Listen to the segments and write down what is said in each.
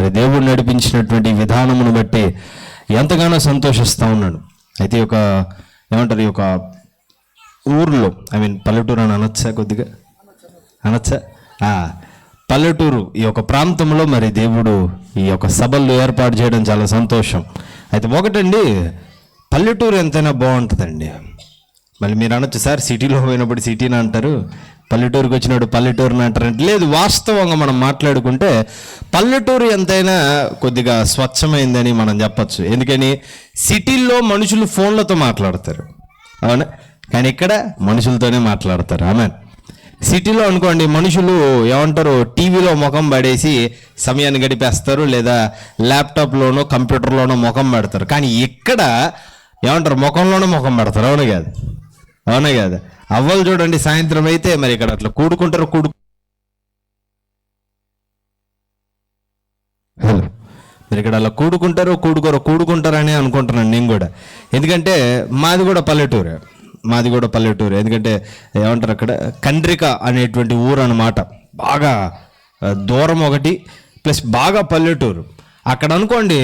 మరి దేవుడు నడిపించినటువంటి విధానమును బట్టి ఎంతగానో సంతోషిస్తూ ఉన్నాడు. అయితే ఒక ఏమంటారు, ఈ ఒక ఊర్లో, పల్లెటూరు అని అనొచ్చా, కొద్దిగా అనొచ్చా, పల్లెటూరు ఈ యొక్క ప్రాంతంలో మరి దేవుడు ఈ యొక్క సభలు ఏర్పాటు చేయడం చాలా సంతోషం. అయితే ఒకటండి, పల్లెటూరు ఎంతైనా బాగుంటుందండి. మళ్ళీ మీరు అనొచ్చు, సార్ సిటీలో పోయినప్పుడు సిటీని అంటారు, పల్లెటూరుకి వచ్చినప్పుడు పల్లెటూరుని అంటారంటే, లేదు, వాస్తవంగా మనం మాట్లాడుకుంటే పల్లెటూరు ఎంతైనా కొద్దిగా స్వచ్ఛమైందని మనం చెప్పచ్చు. ఎందుకని సిటీల్లో మనుషులు ఫోన్లతో మాట్లాడతారు, అవునా, కానీ ఇక్కడ మనుషులతోనే మాట్లాడతారు. ఆమెన్. సిటీలో అనుకోండి, మనుషులు ఏమంటారు, టీవీలో ముఖం పడేసి సమయాన్ని గడిపేస్తారు, లేదా ల్యాప్టాప్లోనో కంప్యూటర్లోనో ముఖం పెడతారు. కానీ ఇక్కడ ఏమంటారు, ముఖంలోనో ముఖం పెడతారు. అవునా కాదు? అవునా కాదు? అవ్వలు చూడండి, సాయంత్రం అయితే మరి ఇక్కడ అట్లా కూడుకుంటారు. హలో, మీరు ఇక్కడ అలా కూడుకుంటారని అనుకుంటున్నాను నేను కూడా. ఎందుకంటే మాది కూడా పల్లెటూరు. ఎందుకంటే ఏమంటారు, అక్కడ కండ్రిక అనేటువంటి ఊరు అన్నమాట. బాగా దూరం ఒకటి, ప్లస్ బాగా పల్లెటూరు. అక్కడ అనుకోండి,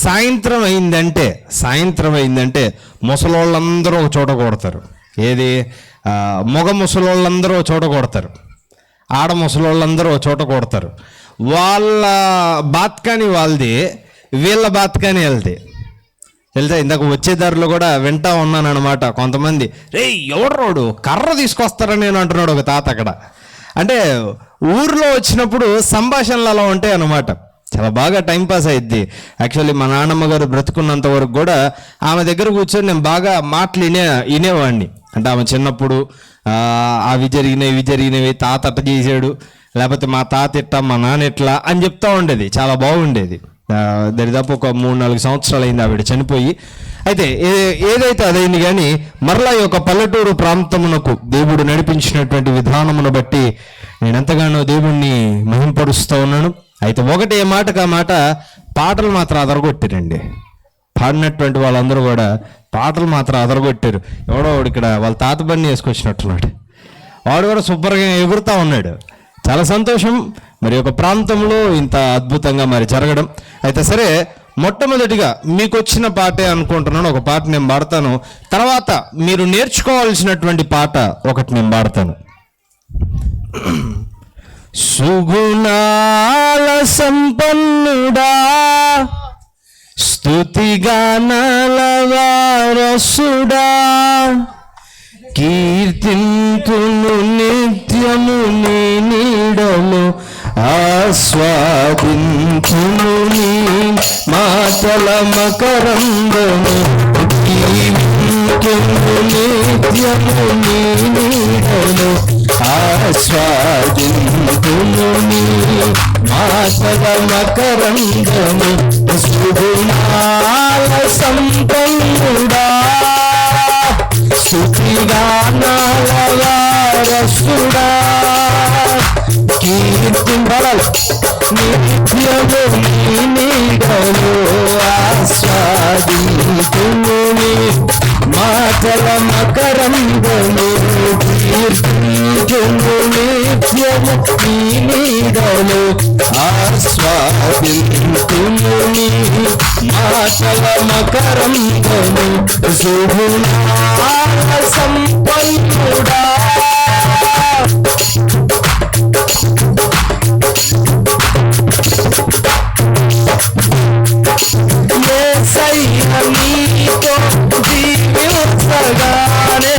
సాయంత్రం అయిందంటే ముసలోళ్ళందరూ ఒక చోట కొడతారు. ఏది, మగ ముసలోళ్ళందరూ ఒక చోట కొడతారు, ఆడ ముసలోళ్ళందరూ ఒక చోట కొడతారు. వాళ్ళ బాత్కాని వాళ్ళది, వీళ్ళ బాత్కాని వెళ్తే ఇందాక వచ్చే దారిలో కూడా వింటా ఉన్నాను అనమాట. కొంతమంది, రే ఎవడరోడు కర్ర తీసుకొస్తారని నేను అంటున్నాడు ఒక తాత అక్కడ. అంటే ఊర్లో వచ్చినప్పుడు సంభాషణలు అలా ఉంటాయి అన్నమాట. చాలా బాగా టైంపాస్ అయిద్ది. యాక్చువల్లీ మా నాన్నమ్మ గారు బ్రతుకున్నంత వరకు కూడా ఆమె దగ్గర కూర్చొని నేను బాగా మాటలు వినేవాడిని. అంటే ఆమె చిన్నప్పుడు అవి జరిగినవి, తాత అట్ట చేసాడు, లేకపోతే మా తాత ఇట్లా, మా నాన్న ఇట్లా అని చెప్తా ఉండేది. చాలా బాగుండేది. దరిదాపు ఒక 3-4 సంవత్సరాలు అయింది ఆవిడ చనిపోయి. అయితే ఏదైతే అదైంది, కానీ మరలా ఈ యొక్క పల్లెటూరు ప్రాంతమునకు దేవుడు నడిపించినటువంటి విధానమును బట్టి నేను ఎంతగానో దేవుణ్ణి మహింపరుస్తూ ఉన్నాను. అయితే ఒకటి, ఏ మాటకు ఆ మాట, పాటలు మాత్రం అదరగొట్టారండి. పాడినటువంటి వాళ్ళందరూ కూడా పాటలు మాత్రం అదరగొట్టారు. ఎవడో ఇక్కడ వాళ్ళ తాత బండి వేసుకొచ్చినట్టున్నాడు, వాడు కూడా సూపర్గా ఎగురుతూ ఉన్నాడు. చాలా సంతోషం మరి ఒక ప్రాంతంలో ఇంత అద్భుతంగా మరి జరగడం. అయితే సరే, మొట్టమొదటిగా మీకు వచ్చిన పాటే అనుకుంటున్నాను, ఒక పాట నేను పాడతాను. తర్వాత మీరు నేర్చుకోవాల్సినటువంటి పాట ఒకటి నేను పాడతాను. సుగుణాల సంపన్నుడా, స్తుతిగానాల వారసుడా, కీర్తింతును నిత్యము నీ నీడలు, ఆస్వాదింతును నీ మాటల మకరందము, కీర్తింతును నిత్యము నీ నీడలు, ఆస్వాదింతును నీ మాటల మకరందము. సుగుణాల సంపన్నుడా, స్తుతిగానాల వారసుడా, కీర్తింపడాలి నిత్యము నీ నీడలు, ఆస్వాదింతును నీ మాటల మకరందము, కీర్తింతును నిత్యము నీ నీడలు, ఆస్వాదింతును నీ మాటల మకరందము. సుగుణాల సంపన్నుడా, యేసయ్య నీతో జీవించగానే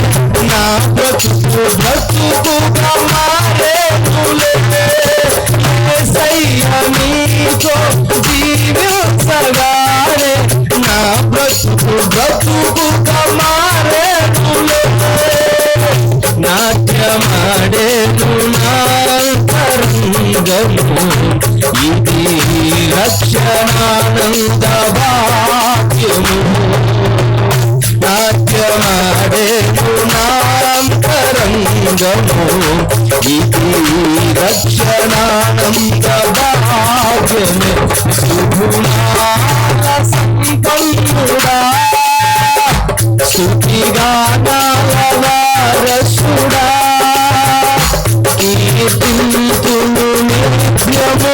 నా బ్రతుకుగా మారేనులే. యేసయ్య నీతో జీవించగానే నా బ్రతుకుగా మారేనులే. నాట్యమాడేను నా అంతరంగము, ఇది రక్షణానంద భాగ్యము. నాట్యమాడేను నా అంతరంగము, ఇది రక్షణానంద భాగ్యము. సుగుణాల సంపన్నుడా, స్తుతిగానాల వారసుడా, కీర్తింతును నిత్యము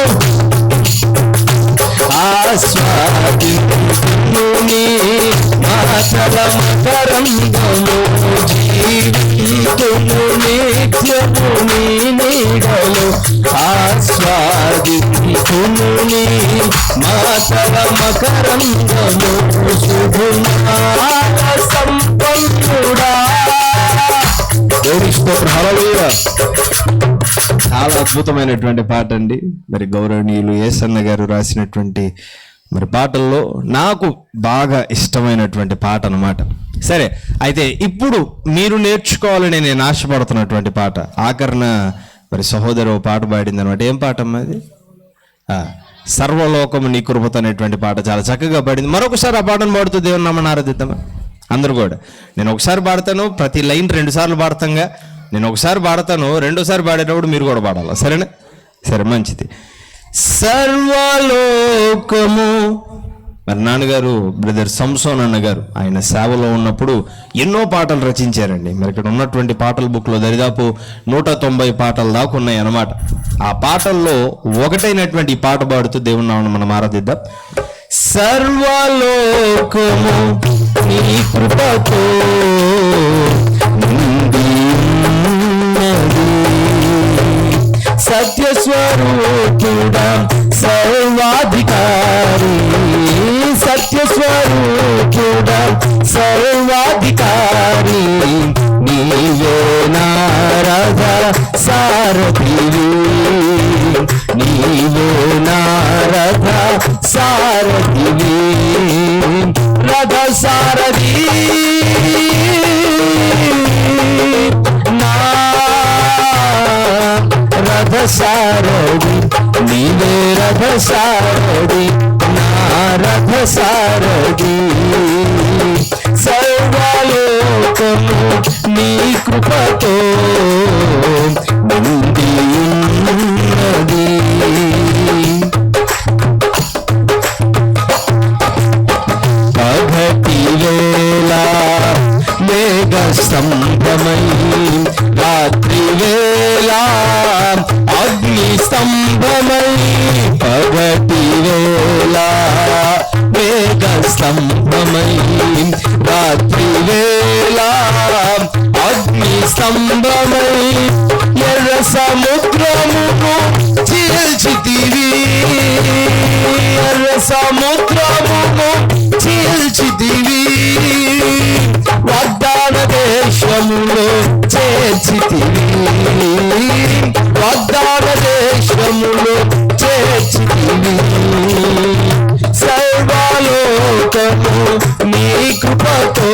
ఆస్వాదింతును నీ మాటల మకరందము, జీవింతును నిత్యము నీ నీడలో, ఆస్వాదింతును నీ మాటల మకరందము, శుభునాల సంపన్నుడా. హల్లెలూయా. చాలా అద్భుతమైనటువంటి పాట అండి. మరి గౌరవనీయులు యేసన్న గారు రాసినటువంటి మరి పాటల్లో నాకు బాగా ఇష్టమైనటువంటి పాట అన్నమాట. సరే, అయితే ఇప్పుడు మీరు నేర్చుకోవాలని నేను ఆశపడుతున్నటువంటి పాట ఆఖరణ మరి సహోదరు పాట పాడింది అనమాట. ఏం పాట అమ్మా అది? సర్వలోకము నీ కృపతో అనేటువంటి పాట చాలా చక్కగా పాడింది. మరొకసారి ఆ పాటను పాడుతూ దేవుని నామమున ఆరాధిద్దామా అందరూ కూడా. నేను ఒకసారి పాడతాను, ప్రతి లైన్ 2 సార్లు పాడతాంగా. నేను ఒకసారి పాడతాను, రెండోసారి పాడేటప్పుడు మీరు కూడా పాడాలి, సరేనా? సరే, మంచిది. సర్వలోకము. మరి నాన్నగారు బ్రదర్ సంసోన్ అన్నగారు ఆయన సేవలో ఉన్నప్పుడు ఎన్నో పాటలు రచించారండి. మరి ఇక్కడ ఉన్నటువంటి పాటల బుక్లో దరిదాపు 190 పాటలు దాకా ఉన్నాయి అన్నమాట. ఆ పాటల్లో ఒకటైనటువంటి ఈ పాట పాడుతూ దేవుని నామమున మనం ఆరాధిద్దాం. సర్వలోకము నీ కృపతో నిండి ఉన్నది, సత్యస్వరూపుడా సర్వాధికారి, సత్యస్వరూపుడా సర్వాధికారి, నీవే నారద సారథివి, నీవే నారద సారథివి, రథ సారథి రథ సారథి, నీవే రథ సారథి, నా రథ సారథి. సర్వలోకము నీ కృపతో నిండి ఉన్నది. పగటి వేళ మేఘ స్తంభమై, రాత్రి వేళ అగ్ని స్తంభమై, పగటి వేళ మేఘ స్తంభమై, రాత్రి వేళ అగ్ని స్తంభమై, ఎర్ర సముద్రమును చీల్చితివి, ఎర్ర సముద్రమును చీల్చితివి, వాగ్దాన దేశములో చేర్చితివి, వాగ్దాన దేశములో చేర్చితివి. సర్వలోకము నీ కృపతో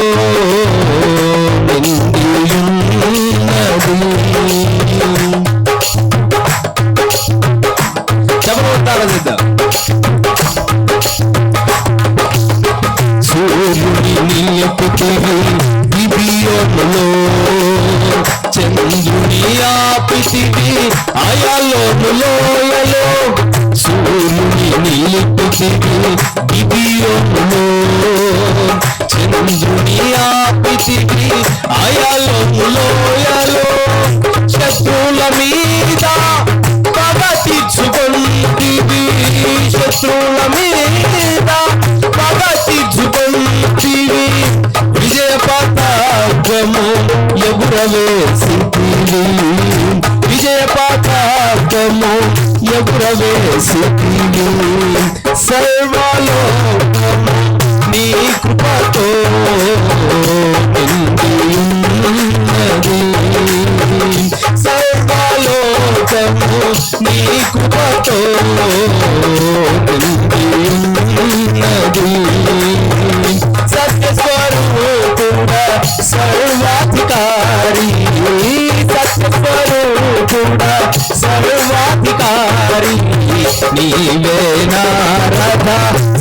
నిండి ఉన్నది. సూర్యుని నిలిపితివి గిబియోనులో, చంద్రుని ఆపితివి అయలోను లోయలో, సూర్యుని నిలిపితివి గిబియోనులో, చంద్రుని ఆపితివి అయలోను లోయలో, శత్రువుల మీద పగ తీర్చుకొంటివి, శత్రువుల మీద పగ తీర్చుకొంటివి, విజయ పతాకము ఎగురవేసితివి, విజయ పతాకము ఎగురవేసితివి. సర్వలోకము నీ కృపతో నిండి ఉన్నది, సర్వలోకము నీ కృపతో నిండి ఉన్నది. సత్యస్వరూపుడా సర్వాధికారి, సత్యస్వరూపుడా సర్వాధికారి, నీవే నారద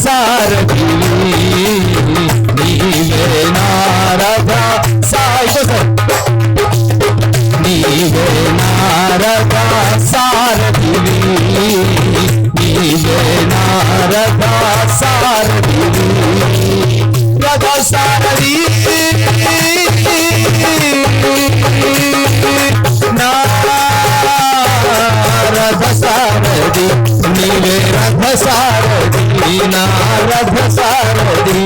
సారథి, నీవే నారద సారథి, నీవే నారద సారథి, నీవే నారద సారథి, రథ సారథి, రథ సారథి, నీవే రథ సారథి, నా రథ సారథి,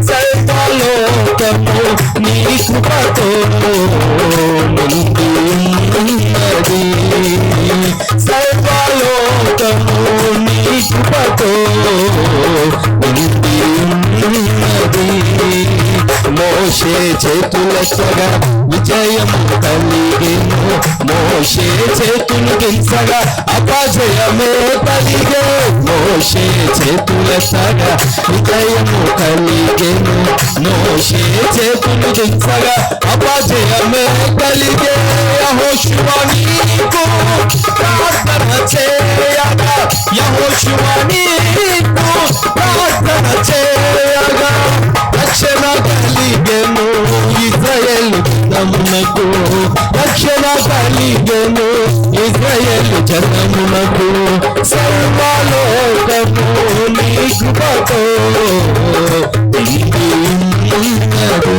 సర్వలోకము నీ కృపతో నిండి ఉన్నది, సర్వలోకము నీ కృపతో నిండి ఉన్నది. మోషే చేతులెత్తగా విజయము కలిగెను, మోషే చేతులు దించగా అపజయమే కలిగే, మోషే చేతులెత్తగా విజయము కలిగెను, మోషే చేతులు దించగా అపజయమే కలిగే. యెహోషువ నీకు ప్రార్థన చేయగా, యెహోషువ నీకు ప్రార్థన చేయగా రక్షణ కలిగెను ఇశ్రాయేలు జనమునకు, రక్షణ కలిగెను ఇశ్రాయేలు జనమునకు, సర్వలోకము నీ కృపతో నిండి ఉన్నది,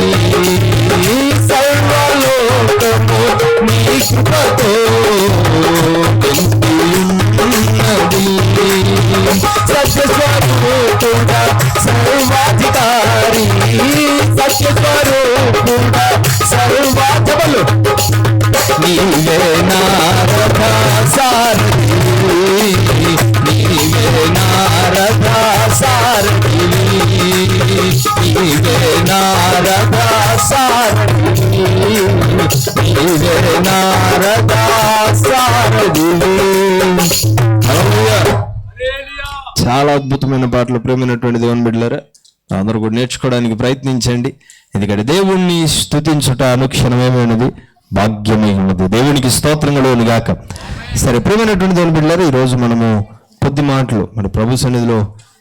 సర్వలోకము నీ కృపతో నిండి ఉన్నది. సత్యస్వరూపుడా సర్వాధికారి, సత్యస్వరూపుడా సర్వాధిపలు, నీవే నా రథ సారథి, నీవే నా రథ సారథి, నీవే నా రథ సారథి, నీవే నా రథ సారథి. చాలా అద్భుతమైన పాటలు. ప్రేమైనటువంటి దేవుని బిడ్డలారా, అందరూ కూడా నేర్చుకోవడానికి ప్రయత్నించండి. ఎందుకంటే దేవుణ్ణి స్తుతించుట అనుక్షణమేమైనది, భాగ్యమై ఉన్నది. దేవునికి స్తోత్రములు గాక. సరే, ప్రేమైనటువంటి దేవుని బిడ్డలారా, ఈరోజు మనము కొద్ది మాటలు మరి ప్రభు సన్నిధిలో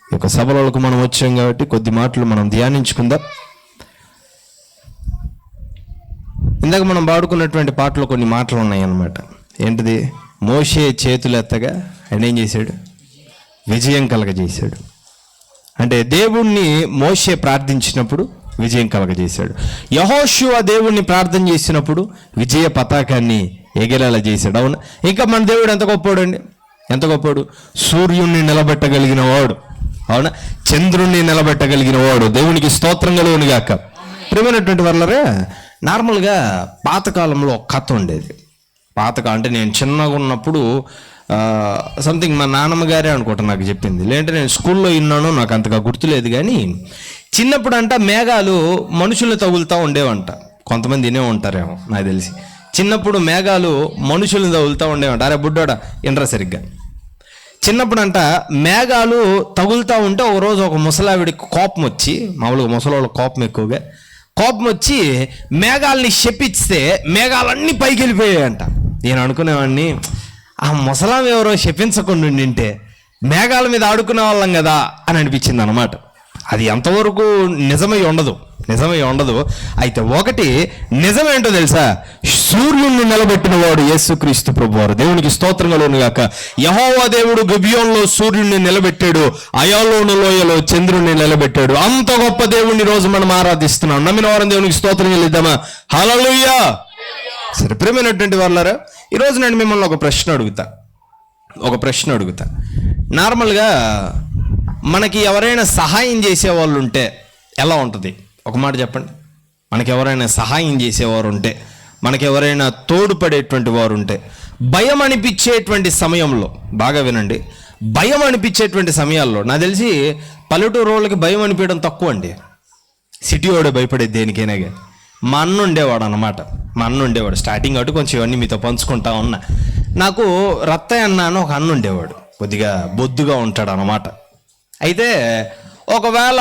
ఈ యొక్క సభలకు మనం వచ్చాం కాబట్టి కొద్ది మాటలు మనం ధ్యానించుకుందాం. ఇందాక మనం పాడుకున్నటువంటి పాటలో కొన్ని మాటలు ఉన్నాయన్నమాట. ఏంటిది? మోషే చేతులెత్తగా ఆయన ఏం చేశాడు? విజయం కలగజేశాడు. అంటే దేవుణ్ణి మోషే ప్రార్థించినప్పుడు విజయం కలగజేశాడు. యెహోషువ దేవుణ్ణి ప్రార్థన చేసినప్పుడు విజయ పతాకాన్ని ఎగిరేలా చేశాడు. అవునా? ఇంకా మన దేవుడు ఎంత గొప్పోడు అండి, ఎంత గొప్పోడు! సూర్యుణ్ణి నిలబెట్టగలిగిన వాడు, అవునా, చంద్రుణ్ణి నిలబెట్టగలిగిన వాడు. దేవునికి స్తోత్రం కలుగును గాక. ప్రియమైనటువంటి వాళ్ళరే, నార్మల్గా పాతకాలంలో ఒక కథ ఉండేది. పాతకాలం అంటే నేను చిన్నగా ఉన్నప్పుడు సంథింగ్ మా నాన్నమ్మ గారే అనుకుంటా నాకు చెప్పింది, లేదంటే నేను స్కూల్లో విన్నాను, నాకు అంతగా గుర్తులేదు. కానీ చిన్నప్పుడు అంట మేఘాలు మనుషుల్ని తగులుతూ ఉండేవంట. కొంతమంది వినే ఉంటారేమో నాకు తెలిసి. చిన్నప్పుడు మేఘాలు మనుషుల్ని తగులుతూ ఉండేవంట. అరే బుడ్డోడా ఇంట్రా సరిగ్గా. చిన్నప్పుడు అంట మేఘాలు తగులుతూ ఉంటే ఒకరోజు ఒక ముసలావిడికి కోపం వచ్చి, మామూలుగా ముసలాళ్ళ కోపం ఎక్కువగా, కోపం వచ్చి మేఘాలని శపిస్తే మేఘాలన్నీ పైకి వెళ్ళిపోయాయంట. నేను అనుకునేవాడిని, ఆ ముసలాం ఎవరో శపించకుండా ఉండింటే మేఘాల మీద ఆడుకునే వాళ్ళం కదా అని అనిపించింది అనమాట. అది ఎంతవరకు నిజమై ఉండదు. అయితే ఒకటి నిజమేంటో తెలుసా? సూర్యుడిని నిలబెట్టిన వాడు యేసుక్రీస్తు ప్రభువారు. దేవునికి స్తోత్రం కలుగును గాక. యెహోవా దేవుడు గిబియోనులో సూర్యుడిని నిలబెట్టాడు, అయాలోను లోయలో చంద్రుడిని నిలబెట్టాడు. అంత గొప్ప దేవుడిని రోజు మనం ఆరాధిస్తున్నాం. నమ్మిన వారం దేవునికి స్తోత్రం చెల్లిద్దామా? హల్లెలూయా. సరే, ప్రియమైనటువంటి వాళ్ళారా, ఈరోజు నేను మిమ్మల్ని ఒక ప్రశ్న అడుగుతా. నార్మల్గా మనకి ఎవరైనా సహాయం చేసేవాళ్ళు ఉంటే ఎలా ఉంటుంది? ఒక మాట చెప్పండి. మనకి ఎవరైనా సహాయం చేసేవారు ఉంటే, మనకి ఎవరైనా తోడుపడేటువంటి వారు ఉంటే, భయం అనిపించేటువంటి సమయంలో, బాగా వినండి, భయం అనిపించేటువంటి సమయాల్లో నాకు తెలిసి పల్లెటూరు వాళ్ళకి భయం అనిపించడం తక్కువ అండి. సిటీ వాడే భయపడేది దేనికైనా. కానీ మా అన్న ఉండేవాడు స్టార్టింగ్ కాబట్టి కొంచెం ఇవన్నీ మీతో పంచుకుంటా ఉన్నా. నాకు రత్తయ్య అన్న అని ఒక అన్న ఉండేవాడు, కొద్దిగా బొద్దుగా ఉంటాడు అన్నమాట. అయితే ఒకవేళ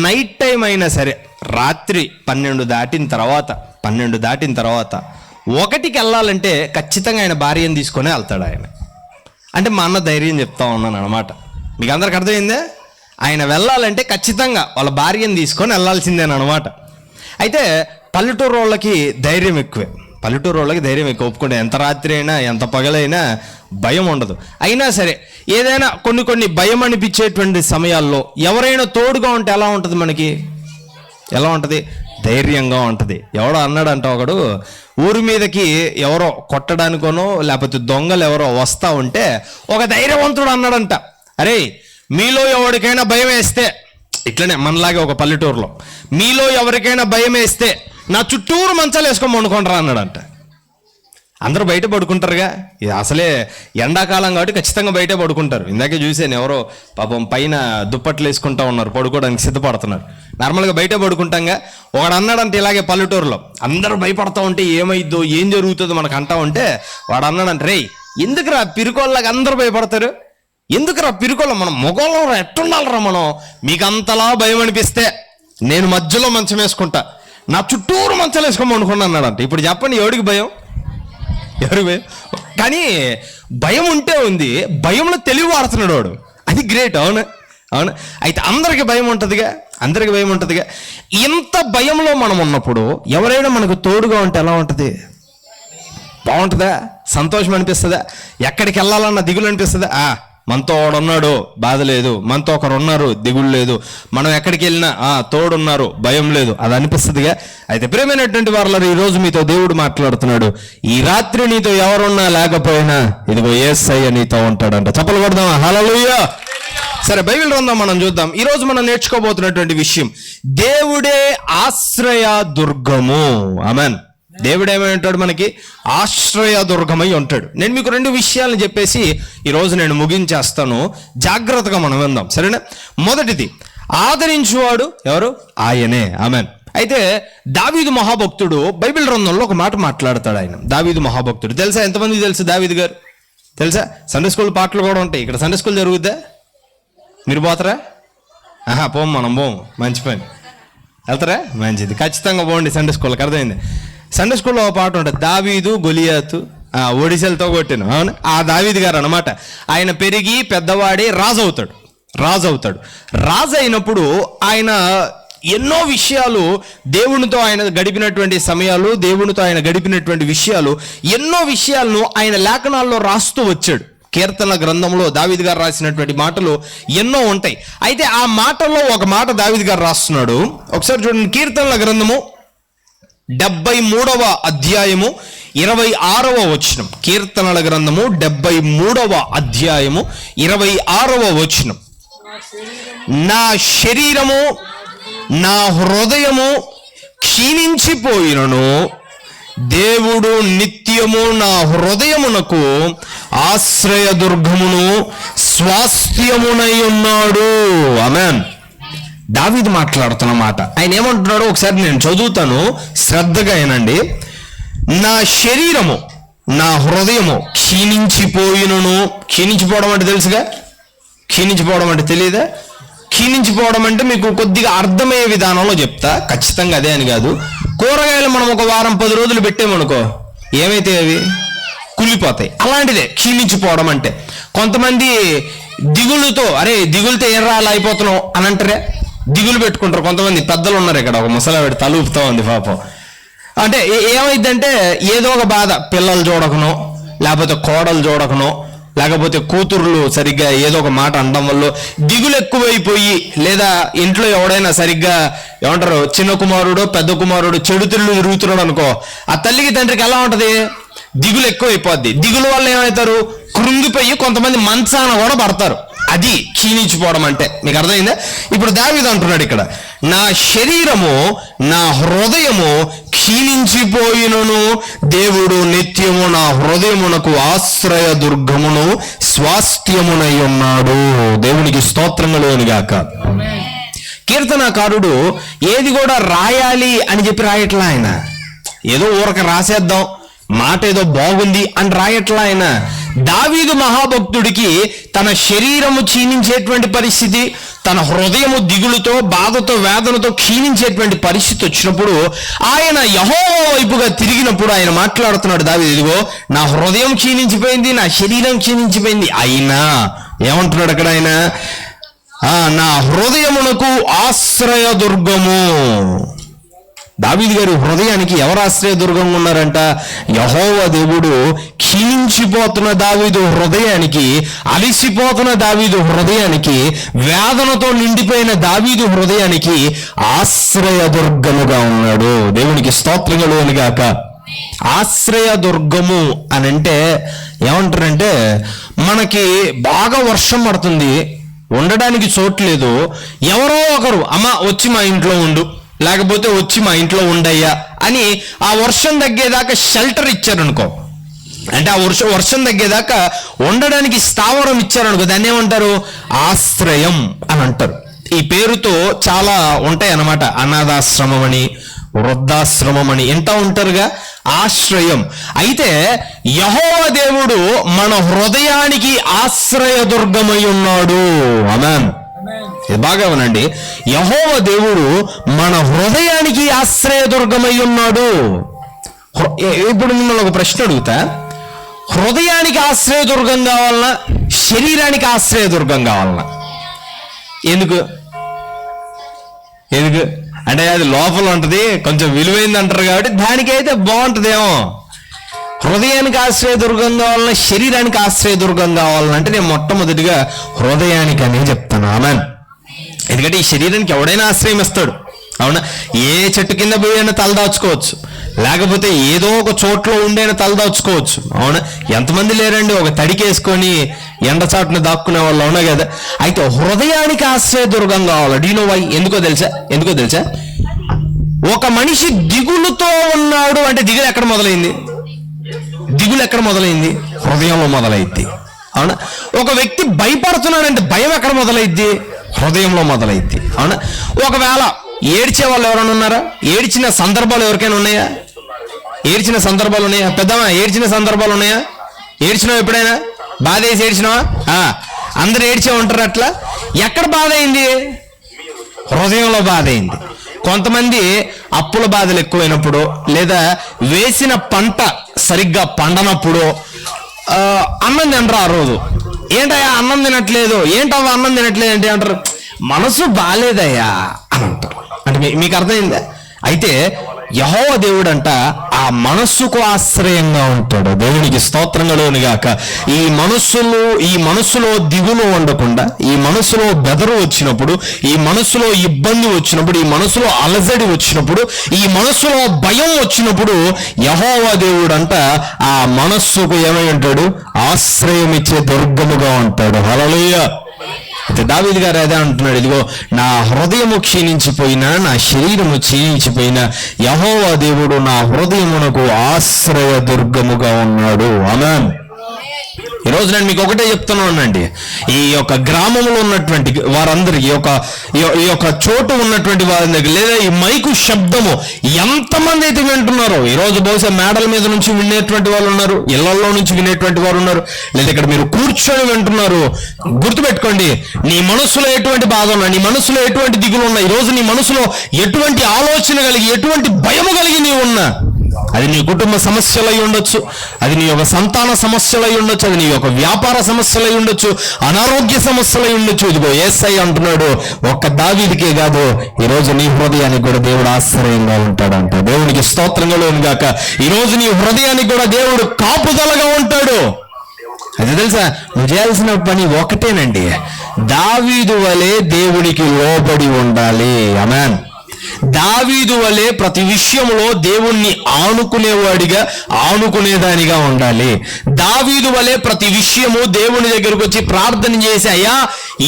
నైట్ టైం అయినా సరే, రాత్రి 12 దాటిన తర్వాత 1కి వెళ్ళాలంటే ఖచ్చితంగా ఆయన భార్యను తీసుకొని వెళ్తాడు ఆయన. అంటే మా అన్న ధైర్యం చెప్తా ఉన్నాను అనమాట. మీకు అందరికి అర్థమైందే? ఆయన వెళ్ళాలంటే ఖచ్చితంగా వాళ్ళ భార్యను తీసుకొని వెళ్ళాల్సిందేనమాట. అయితే పల్లెటూరు వాళ్ళకి ధైర్యం ఎక్కువే. ఒప్పుకుంటే ఎంత రాత్రి అయినా ఎంత పగలైనా భయం ఉండదు. అయినా సరే ఏదైనా కొన్ని భయం అనిపించేటువంటి సమయాల్లో ఎవరైనా తోడుగా ఉంటే ఎలా ఉంటుంది? మనకి ఎలా ఉంటుంది? ధైర్యంగా ఉంటుంది. ఎవడో అన్నాడంట, ఒకడు ఊరి మీదకి ఎవరో కొట్టడానికోనో లేకపోతే దొంగలు ఎవరో వస్తూ ఉంటే ఒక ధైర్యవంతుడు అన్నాడంట, అరే మీలో ఎవరికైనా భయం వేస్తే, ఇట్లనే మనలాగే ఒక పల్లెటూరులో మీలో ఎవరికైనా భయం వేస్తే నా చుట్టూరు మంచాలు వేసుకొని వండుకుంటారా అన్నాడంట. అందరూ బయట పడుకుంటారుగా, ఇది అసలే ఎండాకాలం కాబట్టి ఖచ్చితంగా బయటే పడుకుంటారు. ఇందాకే చూసాను, ఎవరో పాపం పైన దుప్పట్లు వేసుకుంటా ఉన్నారు, పడుకోవడానికి సిద్ధపడుతున్నారు. నార్మల్గా బయటే పడుకుంటాంగా. ఒకడు అన్నాడంటే ఇలాగే పల్లెటూరులో అందరూ భయపడతా ఉంటే ఏమైద్దో ఏం జరుగుతుందో మనకు అంటా ఉంటే వాడు అన్నాడంటే, రేయ్ ఎందుకురా పిరుకోళ్ళకి అందరూ భయపడతారు, ఎందుకురా పిరుకోళ్ళ, మనం మొగోళ్ళం ఎట్టుండాలరా మనం, మీకు అంతలా భయం అనిపిస్తే నేను మధ్యలో మంచం వేసుకుంటా, నా చుట్టూరు మంచాలు వేసుకొని వండుకున్నా అన్నాడంట. ఇప్పుడు చెప్పండి, ఎవడికి భయం? ఎవరికి భయం? కానీ భయం ఉంటే ఉంది, భయంలో తెలివి వాడుతున్నాడు వాడు, అది గ్రేట్. అవును అవును. అయితే అందరికి భయం ఉంటుందిగా, అందరికి భయం ఉంటుందిగా. ఇంత భయంలో మనం ఉన్నప్పుడు ఎవరైనా మనకు తోడుగా ఉంటే ఎలా ఉంటుంది? బాగుంటుందా? సంతోషం అనిపిస్తుందా? ఎక్కడికి వెళ్ళాలన్న దిగులు అనిపిస్తుందా? మనతో ఒకడున్నాడు, బాధ లేదు, మనతో ఒకరు ఉన్నారు, దిగులు లేదు, మనం ఎక్కడికి వెళ్ళినా తోడున్నారు, భయం లేదు, అది అనిపిస్తుందిగా. అయితే ప్రియమైనటువంటి వారు, ఈరోజు మీతో దేవుడు మాట్లాడుతున్నాడు. ఈ రాత్రి నీతో ఎవరున్నా లేకపోయినా ఇదిగో యేసయ్య నీతో ఉంటాడంట. చప్పలు కొడదామా? హల్లెలూయా. సరే, బైబిల్ గ్రంథం మనం చూద్దాం. ఈరోజు మనం నేర్చుకోబోతున్నటువంటి విషయం, దేవుడే ఆశ్రయ దుర్గము. ఆమెన్. దేవుడేమై ఉంటాడు? మనకి ఆశ్రయ దుర్గమై ఉంటాడు. నేను మీకు 2 విషయాలను చెప్పేసి ఈరోజు నేను ముగించేస్తాను, జాగ్రత్తగా మనం విందాం, సరేనా? మొదటిది, ఆదరించువాడు ఎవరు? ఆయనే. ఆమెన్. అయితే దావీదు మహాభక్తుడు బైబిల్ గ్రంథంలో ఒక మాట మాట్లాడతాడు. ఆయన దావీదు మహాభక్తుడు. తెలుసా? ఎంతమంది తెలుసు దావీదు గారు? తెలుసా? సండే స్కూల్ పాటలు కూడా ఉంటాయి. ఇక్కడ సండే స్కూల్ జరుగుద్దా? మీరు పోతారా? పోం, మనం పోము. మంచి పని. వెళ్తారా? మంచిది, ఖచ్చితంగా పోండి సండే స్కూల్కి. అర్థమైంది? సండే స్కూల్లో ఒక పాట ఉంటుంది, దావీదు గొలియాతు ఒడిసెలతో కొట్టాను. అవును, ఆ దావీదు గారు అనమాట. ఆయన పెరిగి పెద్దవాడి రాజు అవుతాడు. రాజు అయినప్పుడు ఆయన ఎన్నో విషయాలు, దేవునితో ఆయన గడిపినటువంటి సమయాలు, దేవునితో ఆయన గడిపినటువంటి విషయాలు, ఎన్నో విషయాలను ఆయన లేఖనాల్లో రాస్తూ వచ్చాడు. కీర్తనల గ్రంథంలో దావీదు గారు రాసినటువంటి మాటలు ఎన్నో ఉంటాయి. అయితే ఆ మాటల్లో ఒక మాట దావీదు గారు రాస్తున్నాడు. ఒకసారి చూడండి, కీర్తనల గ్రంథము 73వ అధ్యాయము 26వ వచనం. కీర్తనల గ్రంథము 73వ అధ్యాయము 26వ వచనం. నా శరీరము నా హృదయము క్షీణించిపోయినను దేవుడు నిత్యము నా హృదయమునకు ఆశ్రయ దుర్గమును స్వాస్థ్యమునై ఉన్నాడు. ఆమేన్. దావీదు మాట్లాడుతున్న మాట. ఆయన ఏమంటున్నాడో ఒకసారి నేను చదువుతాను, శ్రద్ధగా వినండి. నా శరీరము నా హృదయము క్షీణించిపోయినను. క్షీణించిపోవడం అంటే తెలుసుగా? క్షీణించిపోవడం అంటే తెలియదా? క్షీణించిపోవడం అంటే మీకు కొద్దిగా అర్థమయ్యే విధానంలో చెప్తా, ఖచ్చితంగా అదే అని కాదు. కూరగాయలు మనం ఒక వారం 10 రోజులు పెట్టామనుకో, ఏమైతే అవి కుళ్ళిపోతాయి. అలాంటిదే క్షీణించిపోవడం అంటే. కొంతమంది దిగులుతో, దిగులుతో ఏం అలా అయిపోతున్నావు అని అంటారే, దిగులు పెట్టుకుంటారు. కొంతమంది పెద్దలు ఉన్నారు ఇక్కడ, ఒక ముసలావిడ తలూపుతా ఉంది పాపం. అంటే ఏమైందంటే ఏదో ఒక బాధ, పిల్లలు చూడకనో, లేకపోతే కోడలు చూడకనో, లేకపోతే కూతుర్లు సరిగ్గా ఏదో ఒక మాట అనడం వల్ల దిగులు ఎక్కువైపోయి, లేదా ఇంట్లో ఎవడైనా సరిగ్గా ఏమంటారు, చిన్న కుమారుడు పెద్ద కుమారుడు చెడు తిళ్ళు తిరుగుతున్నాడు అనుకో, ఆ తల్లికి తండ్రికి ఎలా ఉంటది? దిగులు ఎక్కువైపోద్ది. దిగులు వల్ల ఏమవుతారు? కృంగిపోయి కొంతమంది మంచాన కూడా పడతారు. అది క్షీణించిపోవడం అంటే. మీకు అర్థమైందా? ఇప్పుడు దావీదు అంటున్నాడు ఇక్కడ, నా శరీరము నా హృదయము క్షీణించిపోయినను దేవుడు నిత్యము నా హృదయమునకు ఆశ్రయ దుర్గమును స్వాస్థ్యమునై ఉన్నాడు. దేవునికి స్తోత్రములు గాక. కీర్తనకారుడు ఏది కూడా రాయాలి అని చెప్పి రాయట్లా. ఆయన ఏదో ఊరక రాసేద్దాం, మాట ఏదో బాగుంది అని రాయట్లా. ఆయన దావీదు మహాభక్తుడికి తన శరీరము క్షీణించేటువంటి పరిస్థితి, తన హృదయము దిగులుతో బాధతో వేదనతో క్షీణించేటువంటి పరిస్థితి వచ్చినప్పుడు ఆయన యెహోవా వైపుగా తిరిగినప్పుడు ఆయన మాట్లాడుతున్నాడు. దావీదు, ఇదిగో నా హృదయం క్షీణించిపోయింది, నా శరీరం క్షీణించిపోయింది, అయినా ఏమంటున్నాడు అక్కడ ఆయన? నా హృదయమునకు ఆశ్రయ దుర్గము. దావీదు గారి హృదయానికి ఎవరు ఆశ్రయదుర్గంగా ఉన్నారంట? యెహోవా దేవుడు. క్షీణించిపోతున్న దావీదు హృదయానికి, అలిసిపోతున్న దావీదు హృదయానికి, వేదనతో నిండిపోయిన దావీదు హృదయానికి ఆశ్రయదుర్గముగా ఉన్నాడు. దేవునికి స్తోత్రములు గాక. ఆశ్రయదుర్గము అని అంటే ఏమంటారంటే, మనకి బాగా వర్షం పడుతుంది, ఉండడానికి చోటు లేదు, ఎవరో ఒకరు అమ్మ వచ్చి మా ఇంట్లో ఉండు, లేకపోతే వచ్చి మా ఇంట్లో ఉండయ్యా అని ఆ వర్షం తగ్గేదాకా షెల్టర్ ఇచ్చారనుకో, అంటే ఆ వర్షం తగ్గేదాకా ఉండడానికి స్థావరం ఇచ్చారనుకో, దాన్ని ఏమంటారు? ఆశ్రయం అని అంటారు. ఈ పేరుతో చాలా ఉంటాయి అన్నమాట. అనాథాశ్రమం అని, వృద్ధాశ్రమం అని ఎంతా ఉంటారుగా. ఆశ్రయం. అయితే యెహోవా దేవుడు మన హృదయానికి ఆశ్రయదుర్గమై ఉన్నాడు. ఆమేన్. ఇది బాగా వినండి. యెహోవా దేవుడు మన హృదయానికి ఆశ్రయదుర్గమై ఉన్నాడు. ఇప్పుడు మిమ్మల్ని ఒక ప్రశ్న అడుగుతా, హృదయానికి ఆశ్రయదుర్గం కావాలన్నా శరీరానికి ఆశ్రయదుర్గం కావాలన్నా? ఎందుకు అంటే అది లోపల ఉంటుంది, కొంచెం విలువైంది అంటారు కాబట్టి దానికైతే బాగుంటుందేమో. హృదయానికి ఆశ్రయదుర్గం కావాలన్నా శరీరానికి ఆశ్రయదుర్గం కావాలన్నా అంటే నేను మొట్టమొదటిగా హృదయానికి అనే చెప్తాను. ఆమేన్. ఎందుకంటే ఈ శరీరానికి ఎవడైనా ఆశ్రయం ఇస్తాడు, అవునా? ఏ చెట్టు కింద పోయి అయినా తలదాచుకోవచ్చు, లేకపోతే ఏదో ఒక చోట్లో ఉండైనా తలదాచుకోవచ్చు, అవునా? ఎంతమంది లేరండి ఒక తడికేసుకొని ఎండచాటును దాక్కునే వాళ్ళు, అవునా కదా? అయితే హృదయానికి ఆశ్రయదుర్గం కావాలి. Do you know why? ఎందుకో తెలుసా? ఒక మనిషి దిగులుతో ఉన్నాడు అంటే దిగులు ఎక్కడ మొదలైంది? హృదయంలో మొదలైద్ది, అవునా? ఒక వ్యక్తి భయపడుతున్నాడు అంటే భయం ఎక్కడ మొదలైద్ది? హృదయంలో మొదలైద్ది, అవునా? ఒకవేళ ఏడ్చే వాళ్ళు ఎవరైనా ఉన్నారా? ఏడ్చిన సందర్భాలు ఎవరికైనా ఉన్నాయా? పెద్దమ్మా, ఏడ్చిన సందర్భాలు ఉన్నాయా? ఏడ్చినావు ఎప్పుడైనా? బాధ వేసి ఏడ్చినావా? అందరు ఏడ్చే ఉంటారు. అట్లా ఎక్కడ బాధ అయింది? హృదయంలో బాధ అయింది. కొంతమంది అప్పుల బాధలు ఎక్కువైనప్పుడు, లేదా వేసిన పంట సరిగ్గా పండనప్పుడు అన్నం తినరు. ఆ రోజు ఏంటయ్యా అన్నం తినట్లేదు, ఏంటవ్వ అన్నం తినట్లేదు అంటే అంటారు, మనసు బాగాలేదయ్యా అని అంటారు. అంటే మీకు అర్థమైందా? అయితే యెహోవా దేవుడు అంట ఆ మనస్సుకు ఆశ్రయంగా ఉంటాడు. దేవునికి స్తోత్రం కలుగును గాక. ఈ మనస్సులో దిగులు ఉండకుండా, ఈ మనస్సులో బెదరు వచ్చినప్పుడు, ఈ మనస్సులో ఇబ్బంది వచ్చినప్పుడు, ఈ మనస్సులో అలజడి వచ్చినప్పుడు, ఈ మనస్సులో భయం వచ్చినప్పుడు యెహోవా దేవుడు అంట ఆ మనస్సుకు ఏమై ఉంటాడు? ఆశ్రయం ఇచ్చే దుర్గముగా ఉంటాడు. హల్లెలూయా. అయితే దావీదు గారు అదే అంటున్నాడు, ఇదిగో నా హృదయము క్షీణించిపోయినా, నా శరీరము క్షీణించిపోయినా యెహోవా దేవుడు నా హృదయమునకు ఆశ్రయ దుర్గముగా ఉన్నాడు. ఆమేన్. ఈరోజు నేను మీకు ఒకటే చెప్తున్నానండి, ఈ యొక్క గ్రామంలో ఉన్నటువంటి వారందరికీ, ఈ యొక్క చోటు ఉన్నటువంటి వారి దగ్గర, లేదా ఈ మైకు శబ్దము ఎంతమంది అయితే వింటున్నారో, ఈరోజు బహుశా మేడల మీద నుంచి వినేటువంటి వాళ్ళు ఉన్నారు, ఇళ్లలో నుంచి వినేటువంటి వారు ఉన్నారు, లేదా ఇక్కడ మీరు కూర్చొని వింటున్నారు. గుర్తుపెట్టుకోండి, నీ మనసులో ఎటువంటి బాధ ఉన్నా, నీ మనసులో ఎటువంటి దిగులు ఉన్నా, ఈరోజు నీ మనసులో ఎటువంటి ఆలోచన కలిగి, ఎటువంటి భయము కలిగి నీవు ఉన్నా, అది నీ కుటుంబ సమస్యలై ఉండొచ్చు, అది నీ యొక్క సంతాన సమస్యలై ఉండొచ్చు, అది నీ యొక్క వ్యాపార సమస్యలై ఉండొచ్చు, అనారోగ్య సమస్యలై ఉండొచ్చు. ఇదిగో యేసయ్య అంటున్నాడు, ఒక్క దావీదుకే కాదు, ఈరోజు నీ హృదయానికి కూడా దేవుడు ఆశ్రయంగా ఉంటాడంట. దేవునికి స్తోత్రం కలుగును గాక. ఈరోజు నీ హృదయానికి కూడా దేవుడు కాపుదలగా ఉంటాడు. అది తెలుసా? నువ్వు చేయాల్సిన పని ఒకటేనండి, దావీదు వలె దేవునికి లోబడి ఉండాలి. ఆమేన్. దావీదు వలె ప్రతి విషయంలో దేవుణ్ణి ఆనుకునేదానిగా ఉండాలి. దావీదు వలె ప్రతి విషయము దేవుని దగ్గరకు వచ్చి ప్రార్థన చేసి, అయ్యా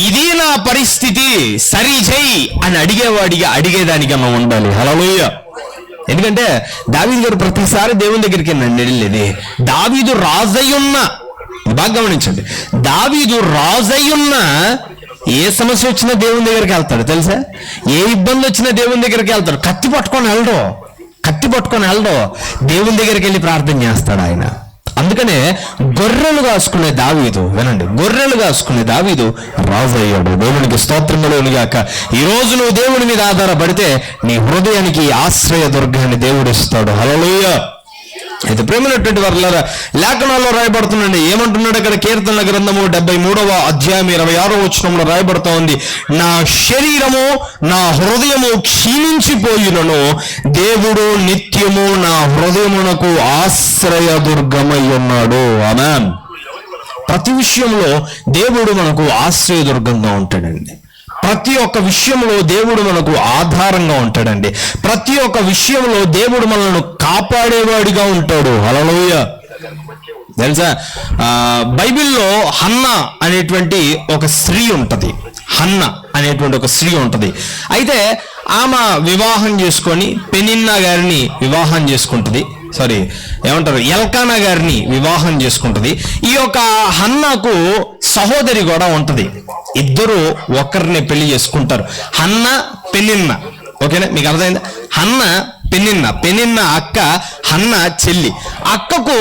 ఇది నా పరిస్థితి సరి చెయ్యి అని అడిగేదానిగా మనం ఉండాలి. హల్లెలూయా. ఎందుకంటే దావీదు గారు ప్రతిసారి దేవుని దగ్గరికి వెళ్ళేది. దావీదు రాజయ్యున్న, బాగా గమనించండి, దావీదు రాజయ్యున్న ఏ సమస్య వచ్చినా దేవుని దగ్గరికి వెళ్తాడు తెలుసా? ఏ ఇబ్బంది వచ్చినా దేవుని దగ్గరికి వెళ్తాడు. కత్తి పట్టుకొని వెళ్ళడు, దేవుని దగ్గరికి వెళ్ళి ప్రార్థన చేస్తాడు ఆయన. అందుకనే గొర్రెలు కాసుకునే దావీదు, వినండి, గొర్రెలు కాసుకునే దావీదు రాజు అయ్యాడు. దేవునికి స్తోత్రం కలుగును గాక. ఈ రోజు నువ్వు దేవుని మీద ఆధారపడితే నీ హృదయానికి ఆశ్రయ దుర్గాన్ని దేవుడు ఇస్తాడు. హల్లెలూయా. అయితే ప్రేమైనటువంటి వారులారా, లేఖనాల్లో రాయబడుతుందండి, ఏమంటున్నాడు అక్కడ? కీర్తనల గ్రంథము 73వ అధ్యాయం 26వ వచనంలో రాయబడుతూ ఉంది, నా శరీరము నా హృదయము క్షీణించిపోయినను దేవుడు నిత్యము నా హృదయమునకు ఆశ్రయ దుర్గమై ఉన్నాడు. ఆమేన్. ప్రతి విషయంలో దేవుడు మనకు ఆశ్రయ దుర్గంగా ఉంటాడండి. ప్రతి ఒక్క విషయంలో దేవుడు మనకు ఆధారంగా ఉంటాడండి. ప్రతి ఒక్క విషయంలో దేవుడు మనల్ని కాపాడేవాడిగా ఉంటాడు. హల్లెలూయా. తెలుసా? బైబిల్లో హన్నా అనేటువంటి ఒక స్త్రీ ఉంటుంది. హన్న అనేటువంటి ఒక స్త్రీ ఉంటుంది. అయితే ఆమె వివాహం చేసుకొని పెనిన్నా గారిని వివాహం చేసుకుంటుంది. ఎల్కానా గారిని వివాహం చేసుకుంటుంది. ఈ యొక్క హన్నాకు సహోదరి కూడా ఉంటుంది. ఇద్దరు ఒకరిని పెళ్లి చేసుకుంటారు. హన్న పెనిన్న. ఓకేనా? మీకు అర్థమైందా? హన్న పెనిన్న అక్క, హన్న చెల్లి. అక్కకు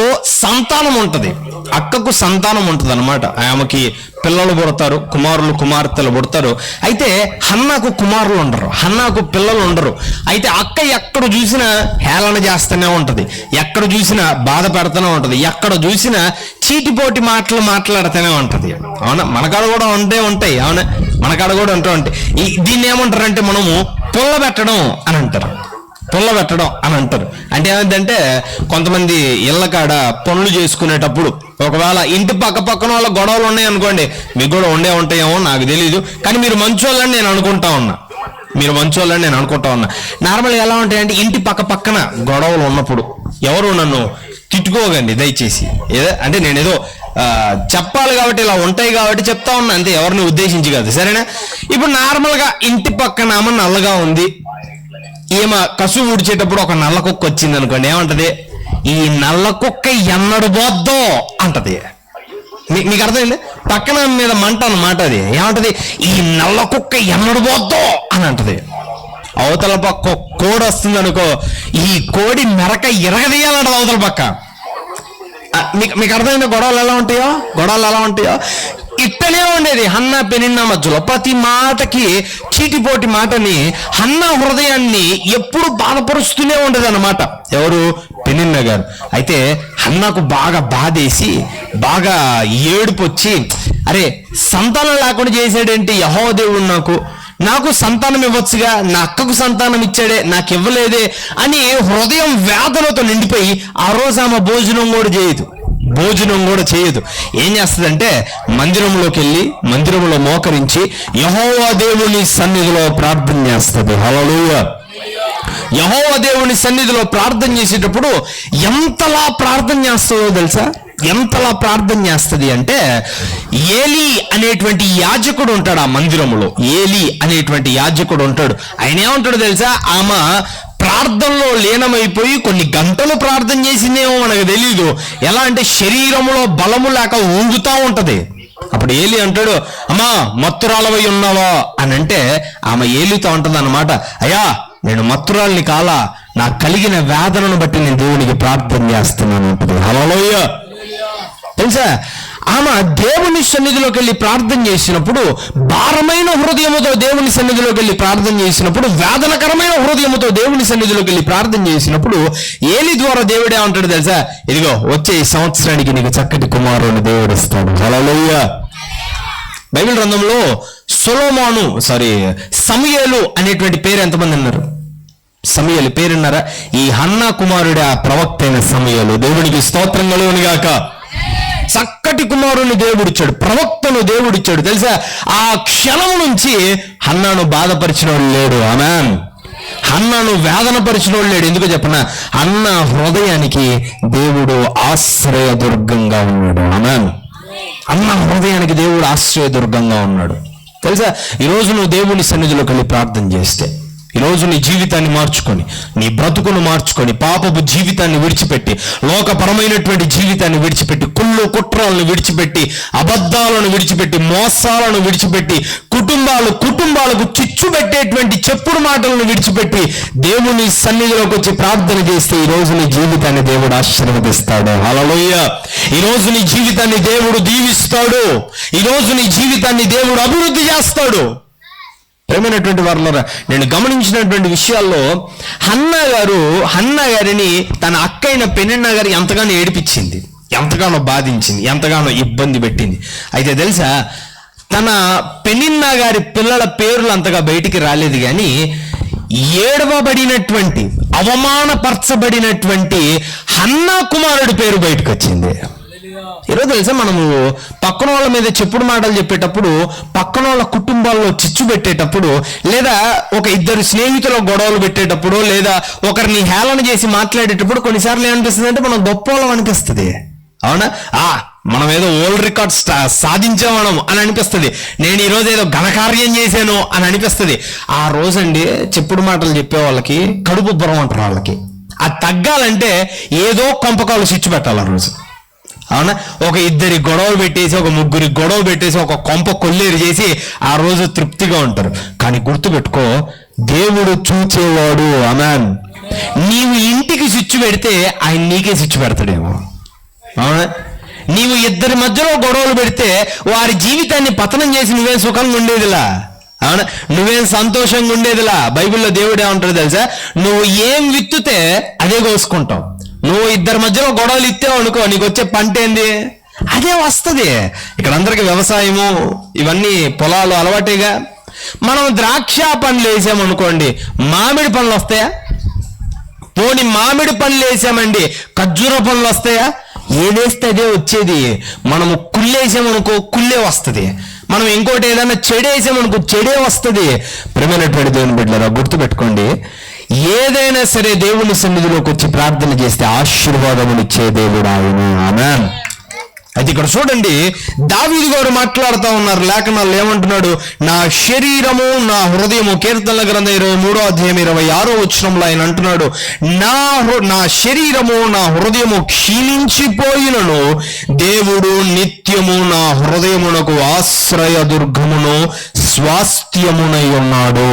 సంతానం ఉంటుంది అనమాట. ఆమెకి పిల్లలు పుడతారు, కుమారులు కుమార్తెలు పుడతారు. అయితే హన్నాకు కుమారులు ఉండరు, హన్నాకు పిల్లలు ఉండరు. అయితే అక్క ఎక్కడ చూసినా హేళన చేస్తూనే ఉంటది, ఎక్కడ చూసినా బాధ పెడుతూనే ఉంటది, ఎక్కడ చూసినా చీటిపోటి మాటలు మాట్లాడుతూనే ఉంటది. అవునా? మనకాడ కూడా ఉంటాయి. అవునా? మనకాడ కూడా ఉంటాయి. దీన్ని ఏమంటారంటే మనము పుల్లబెట్టడం అని అంటారు. అంటే ఏమైందంటే, కొంతమంది ఇళ్ళ కాడ పనులు చేసుకునేటప్పుడు ఒకవేళ ఇంటి పక్కన వాళ్ళ గొడవలు ఉన్నాయి అనుకోండి, మీకు కూడా ఉంటాయేమో నాకు తెలీదు, కానీ మీరు మంచోళ్ళని నేను అనుకుంటా ఉన్నా. నార్మల్గా ఎలా ఉంటాయంటే, ఇంటి పక్కన గొడవలు ఉన్నప్పుడు ఎవరు నన్ను తిట్టుకోగండి దయచేసి. అంటే నేను ఏదో చెప్పాలి కాబట్టి, ఇలా ఉంటాయి కాబట్టి చెప్తా ఉన్నా అంతే, ఎవరిని ఉద్దేశించి కాదు. సరేనా? ఇప్పుడు నార్మల్గా ఇంటి పక్కన ఆమె నల్లగా ఉంది, ఈమె కసువు ఊడ్చేటప్పుడు ఒక నల్ల కుక్క వచ్చింది అనుకోండి, ఏమంటది? ఈ నల్ల కుక్క ఎన్నడు పోద్దో అంటది. మీకు అర్థమైంది? పక్కన మీద మంట అన్నమాట. అది ఏమంటది? ఈ నల్ల కుక్క ఎన్నడు పోద్దో అని అంటది. అవతల పక్క కోడి వస్తుంది అనుకో, ఈ కోడి మెరక ఇరగదీయాలంటది అవతల పక్క. మీకు అర్థమైంది గొడవలు ఎలా ఉంటాయో? ఇట్టనే ఉండేది హన్నా పెనిన్నా మధ్యలో. ప్రతి మాటకి చీటిపోటి మాటని హన్నా హృదయాన్ని ఎప్పుడు బాధపరుస్తూనే ఉండేది అన్నమాట. ఎవరు? పెనిన్నా గారు. అయితే హన్నాకు బాగా బాధేసి, బాగా ఏడుపు వచ్చి, అరే సంతానం లేకుండా చేసాడేంటి యెహోవా దేవుడు, నాకు సంతానం ఇవ్వచ్చుగా, నా అక్కకు సంతానం ఇచ్చాడే, నాకు ఇవ్వలేదే అని హృదయం వేదనతో నిండిపోయి ఆ రోజు ఆమె భోజనం కూడా చేయదు. ఏం చేస్తుందంటే, మందిరంలోకి వెళ్ళి మందిరంలో మోకరించి యెహోవా దేవుని సన్నిధిలో ప్రార్థన చేస్తుంది. హల్లెలూయా! యెహోవా దేవుని సన్నిధిలో ప్రార్థన చేసేటప్పుడు ఎంతలా ప్రార్థన చేస్తుందో తెలుసా? ఎంతలా ప్రార్థన చేస్తుంది అంటే, ఏలీ అనేటువంటి యాజకుడు ఉంటాడు ఆ మందిరంలో. ఆయన ఏమంటాడు తెలుసా? ఆమె ప్రార్థనలో లీనమైపోయి కొన్ని గంటలు ప్రార్థన చేసిందేమో మనకు తెలీదు. ఎలా అంటే, శరీరంలో బలము లేక ఊగుతా ఉంటది. అప్పుడు ఏలీ అంటాడు, అమ్మా మత్తురాలవై ఉన్నావా అని అంటే, ఆమె ఏలీతో అంటది అన్నమాట, అయ్యా నేను మత్తురాల్ని కాలా, నాకు కలిగిన వేదనను బట్టి నేను దేవునికి ప్రార్థన చేస్తున్నాను అంటది. హల్లెలూయా! తెలుసా? ఆమె దేవుని సన్నిధిలోకి వెళ్ళి ప్రార్థన చేసినప్పుడు, భారమైన హృదయముతో దేవుని సన్నిధిలోకి వెళ్ళి ప్రార్థన చేసినప్పుడు, వేదనకరమైన హృదయముతో దేవుని సన్నిధిలోకి వెళ్ళి ప్రార్థన చేసినప్పుడు, ఏలీ ద్వారా దేవుడే అంటాడు తెలుసా? ఇదిగో వచ్చే ఈ సంవత్సరానికి నీకు చక్కటి కుమారుని దేవుడు ఇస్తాడు. హల్లెలూయా! బైబిల్ గ్రంథంలో సమూయేలు అనేటువంటి పేరు ఎంతమంది అన్నారు? సమూయేలు పేరున్నారా? ఈ హన్నా కుమారుడు ఆ ప్రవక్త అయిన సమూయేలు. దేవునికి స్తోత్రం కలుగును గాక. చక్కటి కుమారుని దేవుడిచ్చాడు, ప్రవక్తను దేవుడిచ్చాడు. తెలుసా? ఆ క్షణం నుంచి హన్నాను బాధపరిచిన వాడు లేడు. ఆమేన్. హన్నాను వేదన పరిచిన వాడు లేడు. ఎందుకో చెప్పనా? హన్నా హృదయానికి దేవుడు ఆశ్రయదుర్గంగా ఉన్నాడు. ఆమేన్. హన్నా హృదయానికి దేవుడు ఆశ్రయదుర్గంగా ఉన్నాడు. తెలుసా? ఈరోజు నువ్వు దేవుని సన్నిధిలోకి వెళ్ళి ప్రార్థన చేస్తే, ఈరోజు నీ జీవితాన్ని మార్చుకొని, నీ బ్రతుకును మార్చుకొని, పాపపు జీవితాన్ని విడిచిపెట్టి, లోకపరమైనటువంటి జీవితాన్ని విడిచిపెట్టి, కుళ్ళు కుట్రాలను విడిచిపెట్టి, అబద్ధాలను విడిచిపెట్టి, మోసాలను విడిచిపెట్టి, కుటుంబాలకు చిచ్చు పెట్టేటువంటి చెప్పుడు మాటలను విడిచిపెట్టి దేవుని సన్నిధిలోకి వచ్చి ప్రార్థన చేస్తే ఈరోజు నీ జీవితాన్ని దేవుడు ఆశీర్వదిస్తాడు. హల్లెలూయా! ఈరోజు నీ జీవితాన్ని దేవుడు దీవిస్తాడు. ఈరోజు నీ జీవితాన్ని దేవుడు అభివృద్ధి చేస్తాడు. ప్రేమైనటువంటి వారులారా, నేను గమనించినటువంటి విషయాల్లో హన్నా గారిని తన అక్కైన పెనిన్నా గారి ఎంతగానో ఏడిపించింది, ఎంతగానో బాధించింది, ఎంతగానో ఇబ్బంది పెట్టింది. అయితే తెలుసా, తన పెనిన్నా గారి పిల్లల పేర్లు అంతగా బయటికి రాలేదు, కానీ ఏడవబడినటువంటి, అవమానపరచబడినటువంటి హన్నా కుమారుడి పేరు బయటకు వచ్చింది. ఈరోజు తెలుసా, మనము పక్కన వాళ్ళ మీద చెప్పుడు మాటలు చెప్పేటప్పుడు, పక్కన వాళ్ళ కుటుంబాల్లో చిచ్చు పెట్టేటప్పుడు, లేదా ఒక ఇద్దరు స్నేహితుల గొడవలు పెట్టేటప్పుడు, లేదా ఒకరిని హేళన చేసి మాట్లాడేటప్పుడు కొన్నిసార్లు ఏమనిపిస్తుంది అంటే మనం గొప్ప వాళ్ళం అనిపిస్తుంది. అవునా? మనం ఏదో ఓల్డ్ రికార్డ్ సాధించామనం అని అనిపిస్తుంది. నేను ఈరోజు ఏదో ఘనకార్యం చేశాను అని అనిపిస్తుంది. ఆ రోజండి చెప్పుడు మాటలు చెప్పే వాళ్ళకి కడుపు బుర్రం అంటారు. వాళ్ళకి అది తగ్గాలంటే ఏదో కొంపకాలు స్విచ్ పెట్టాలి ఆ రోజు. అవునా? ఒక ఇద్దరి గొడవలు పెట్టేసి, ఒక ముగ్గురి గొడవ పెట్టేసి, ఒక కొంప కొల్లేరు చేసి ఆ రోజు తృప్తిగా ఉంటారు. కానీ గుర్తుపెట్టుకో, దేవుడు చూచేవాడు. ఆమేన్. నీవు ఇంటికి స్విచ్ పెడితే ఆయన నీకే స్విచ్ పెడతాడేమో. అవునా? నీవు ఇద్దరి మధ్యలో గొడవలు పెడితే వారి జీవితాన్ని పతనం చేసి నువ్వేం సుఖంగా ఉండేదిలా. అవునా? నువ్వేం సంతోషంగా ఉండేదిలా. బైబిల్లో దేవుడు ఏమంటాడు తెలుసా? నువ్వు ఏం విత్తుతే అదే కోసుకుంటావు. నువ్వు ఇద్దరి మధ్యలో గొడవలు ఇచ్చావు అనుకో, నీకు వచ్చే పంట ఏంది? అదే వస్తుంది. ఇక్కడ అందరికి వ్యవసాయము ఇవన్నీ పొలాలు అలవాటేగా. మనం ద్రాక్ష పండ్లు వేసామనుకోండి, మామిడి పండ్లు వస్తాయా? పోనీ మామిడి పండ్లు వేసామండి, ఖర్జూర పండ్లు వస్తాయా? ఏదేస్తే అదే వచ్చేది. మనము కుళ్ళేసామనుకో, కుళ్ళే వస్తుంది. మనం ఇంకోటి ఏదైనా చెడేసామనుకో, చెడే వస్తుంది. ప్రియమైనటువంటి దేవుని బిడ్డలారా, గుర్తుపెట్టుకోండి, ఏదైనా సరే దేవుని సన్నిధిలోకి వచ్చి ప్రార్థన చేస్తే ఆశీర్వాదమునిచ్చే దేవుడు ఆయన. ఆమేన్. అయితే ఇక్కడ చూడండి, దావీదు గారు మాట్లాడుతూ ఉన్నారు. లేఖనాలు ఏమంటున్నాడు? నా శరీరము నా హృదయము, కీర్తనల గ్రంథం 23:26 ఆయన అంటున్నాడు, నా శరీరము నా హృదయము క్షీణించిపోయినను దేవుడు నిత్యము నా హృదయమునకు ఆశ్రయ దుర్గమును స్వాస్థ్యమునై ఉన్నాడు.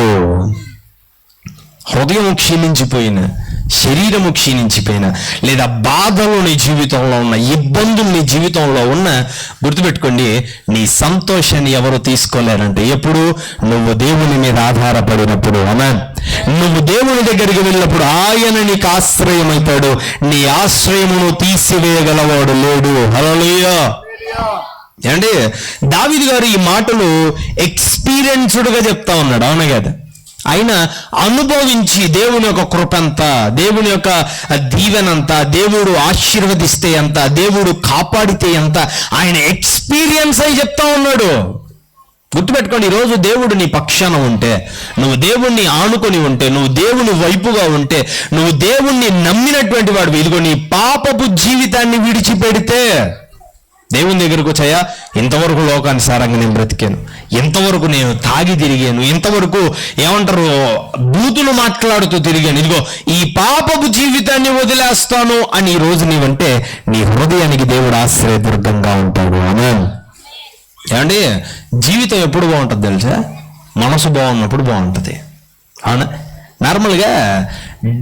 హృదయం క్షీణించిపోయిన, శరీరము క్షీణించిపోయిన, లేదా బాధలు నీ జీవితంలో ఉన్న, ఇబ్బందులు నీ జీవితంలో ఉన్న, గుర్తుపెట్టుకోండి, నీ సంతోషాన్ని ఎవరు తీసుకోలేరంటే ఎప్పుడు? నువ్వు దేవుని మీద ఆధారపడినప్పుడు. ఆమేన్. నువ్వు దేవుని దగ్గరికి వెళ్ళినప్పుడు ఆయన నీకు ఆశ్రయం అవుతాడు. నీ ఆశ్రయమును తీసివేయగలవాడు లేడు. హల్లెలూయా. ఏమండి, దావీదు గారు ఈ మాటలు ఎక్స్పీరియన్స్డ్గా చెప్తా ఉన్నాడు. అవునా కదా? ఆయన అనుభవించి దేవుని యొక్క కృపంతా, దేవుని యొక్క దీవెనంతా, దేవుడు ఆశీర్వదిస్తే ఎంత, దేవుడు కాపాడితే ఎంత, ఆయన ఎక్స్పీరియన్స్ అయి చెప్తా ఉన్నాడు. గుర్తుపెట్టుకోండి, ఈరోజు దేవుడు నీ పక్షాన ఉంటే, నువ్వు దేవుణ్ణి ఆనుకొని ఉంటే, నువ్వు దేవుని వైపుగా ఉంటే, నువ్వు దేవుణ్ణి నమ్మినటువంటి వాడు, ఇదిగో నీ పాపపు జీవితాన్ని విడిచిపెడితే దేవుని దగ్గరకు వచ్చాయా, ఇంతవరకు లోకానుసారంగా నేను బ్రతికాను, ఇంతవరకు నేను తాగి తిరిగాను, ఇంతవరకు ఏమంటారు బూతులు మాట్లాడుతూ తిరిగాను, ఇదిగో ఈ పాపపు జీవితాన్ని వదిలేస్తాను అని ఈ రోజు నీవంటే నీ హృదయానికి దేవుడు ఆశ్రయదుర్గంగా ఉంటాడు. ఆమేన్. ఏమండి, జీవితం ఎప్పుడు బాగుంటుంది తెలుసా? మనసు బాగున్నప్పుడు బాగుంటుంది. అవునా? నార్మల్గా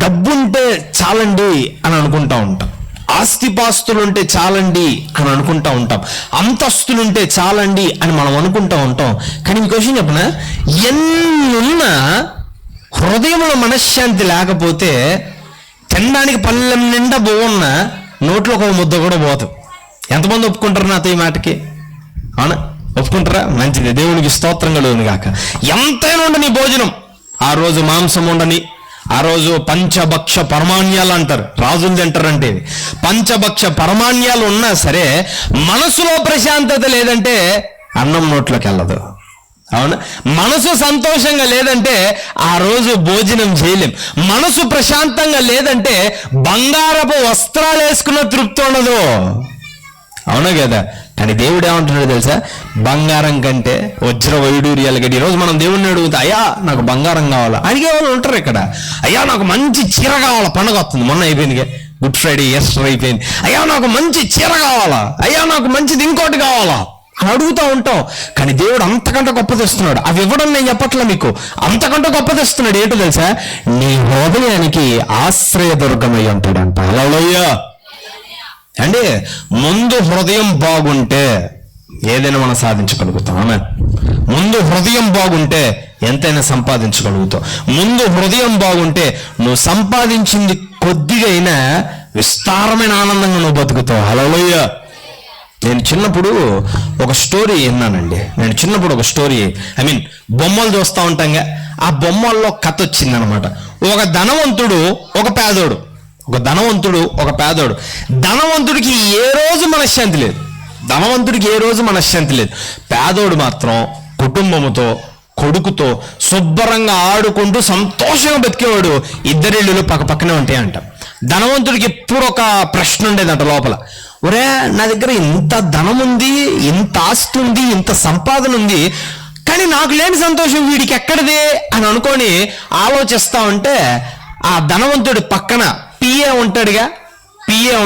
డబ్బుంటే చాలండి అని అనుకుంటా ఉంటాం, ఆస్తిపాస్తులుంటే చాలండి అని అనుకుంటా ఉంటాం, అంతస్తులుంటే చాలండి అని మనం అనుకుంటా ఉంటాం. కానీ మీకు విషయం చెప్పనా, ఎన్నున్నా హృదయంలో మనశ్శాంతి లేకపోతే తినడానికి పళ్ళెం నిండా బాగున్నా నోట్లో ఒక ముద్ద కూడా పోదు. ఎంతమంది ఒప్పుకుంటారు నాతో ఈ మాటకి? అవునా? ఒప్పుకుంటారా? మంచిది, దేవునికి స్తోత్రం కలుగును గాక. ఎంతైనా ఉండని భోజనం, ఆ రోజు మాంసం ఉండని, ఆ రోజు పంచభక్ష పరమాణ్యాలు అంటారు, రాజులు తింటారంటే పంచభక్ష పరమాణ్యాలు ఉన్నా సరే మనసులో ప్రశాంతత లేదంటే అన్నం నోట్లోకి వెళ్ళదు. అవునా? మనసు సంతోషంగా లేదంటే ఆ రోజు భోజనం చేయలేం. మనసు ప్రశాంతంగా లేదంటే బంగారపు వస్త్రాలు వేసుకున్న తృప్తి ఉండదు. అవునా కదా? కానీ దేవుడు ఏమంటున్నాడు తెలుసా? బంగారం కంటే వజ్ర వైడూర్యాలు కంటే. ఈరోజు మనం దేవుడిని అడుగుతా, అయ్యా నాకు బంగారం కావాలా, అడిగే వాళ్ళు ఉంటారు ఇక్కడ. అయ్యా నాకు మంచి చీర కావాలా, పండుగ వస్తుంది, మొన్న అయిపోయింది గుడ్ ఫ్రైడే, ఎస్టర్ అయిపోయింది. అయ్యా నాకు మంచి చీర కావాలా, అయ్యా నాకు మంచిది ఇంకోటి కావాలా అని అడుగుతూ ఉంటాం. కానీ దేవుడు అంతకంటే గొప్ప తెస్తున్నాడు. అవి ఇవ్వడం నేను చెప్పట్లే మీకు, అంతకంటే గొప్ప తెస్తున్నాడు. ఏంటో తెలుసా? నీ హృదయానికి ఆశ్రయదుర్గమై ఉంటాడంట. హల్లెలూయా. అంటే ముందు హృదయం బాగుంటే ఏదైనా మనం సాధించగలుగుతాం. ఆమేన్. ముందు హృదయం బాగుంటే ఎంతైనా సంపాదించగలుగుతావు. ముందు హృదయం బాగుంటే నువ్వు సంపాదించింది కొద్దిగా అయినా విస్తారమైన ఆనందంగా నువ్వు బతుకుతావు. హల్లెలూయా. నేను చిన్నప్పుడు ఒక స్టోరీ విన్నానండి. బొమ్మలు చూస్తూ ఉంటాంగా, ఆ బొమ్మల్లో కథ వచ్చిందనమాట. ఒక ధనవంతుడు ఒక పేదోడు, ఒక ధనవంతుడు ఒక పేదోడు. ధనవంతుడికి ఏ రోజు మనశ్శాంతి లేదు. పేదోడు మాత్రం కుటుంబముతో, కొడుకుతో శుభ్రంగా ఆడుకుంటూ సంతోషంగా బతికేవాడు. ఇద్దరిళ్ళు పక్క పక్కనే ఉంటాయి అంట. ధనవంతుడికి ఎప్పుడు ఒక ప్రశ్న ఉండేదంట లోపల, ఒరే, నా దగ్గర ఇంత ధనం ఉంది, ఇంత ఆస్తి ఉంది, ఇంత సంపాదన ఉంది, కానీ నాకు లేని సంతోషం వీడికి ఎక్కడిది అని అనుకొని ఆలోచిస్తా ఉంటే ఆ ధనవంతుడి పక్కన పిఏ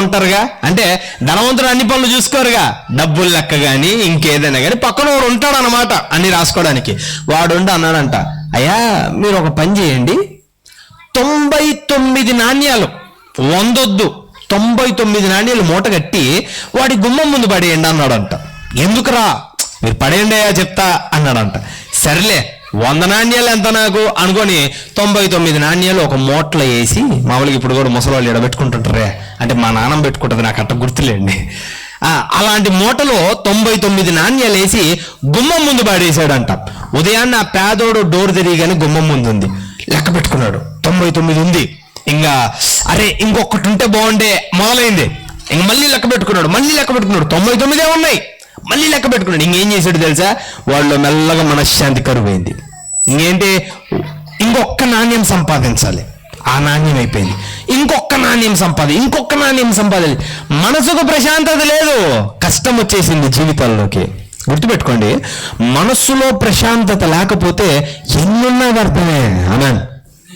ఉంటారుగా, అంటే ధనవంతుడు అన్ని పనులు చూసుకోరుగా, డబ్బులు లెక్క కానీ ఇంకేదైనా కానీ పక్కన వాడు ఉంటాడు అనమాట అన్ని రాసుకోవడానికి. వాడు అన్నాడంట, అయ్యా మీరు ఒక పని చేయండి, 99 నాణ్యాలు, 100 99 నాణ్యాలు మూట కట్టి వాడి గుమ్మం ముందు పడేయండి అన్నాడంట. ఎందుకురా, మీరు పడేయండి అయ్యా చెప్తా అన్నాడంట. సర్లే 100 నాణ్యాలు ఎంత నాకు అనుకొని 99 నాణ్యాలు ఒక మూటలో వేసి, మామూలుగా ఇప్పుడు కూడా ముసలి వాళ్ళు పెట్టుకుంటుంటారే, అంటే మా నాన్నమ్మ పెట్టుకుంటుంది, నాకు అట్ట గుర్తులేండి, అలాంటి మూటలో 99 నాణ్యాలు వేసి గుమ్మం ముందు పడేసాడంట. ఉదయాన్నే ఆ పేదోడు డోర్ తిరిగిగానే గుమ్మం ముందు ఉంది, లెక్క పెట్టుకున్నాడు, 99 ఉంది, ఇంకా అరే ఇంకొకటి ఉంటే బాగుండే మొదలైంది. ఇంక మళ్ళీ లెక్క పెట్టుకున్నాడు 99 ఉన్నాయి, మళ్ళీ లెక్క పెట్టుకున్నాడు. ఇంకేం చేశాడు తెలుసా, వాళ్ళు మెల్లగా మనశ్శాంతి కరువైంది. ఇంకేంటి, ఇంకొక నాణ్యం సంపాదించాలి, ఆ నాణ్యం అయిపోయింది. ఇంకొక నాణ్యం సంపాదించాలి, మనసుకు ప్రశాంతత లేదు, కష్టం వచ్చేసింది జీవితాల్లోకి. గుర్తుపెట్టుకోండి, మనస్సులో ప్రశాంతత లేకపోతే ఎన్నున్నా వ్యర్థమే. అన్నాను.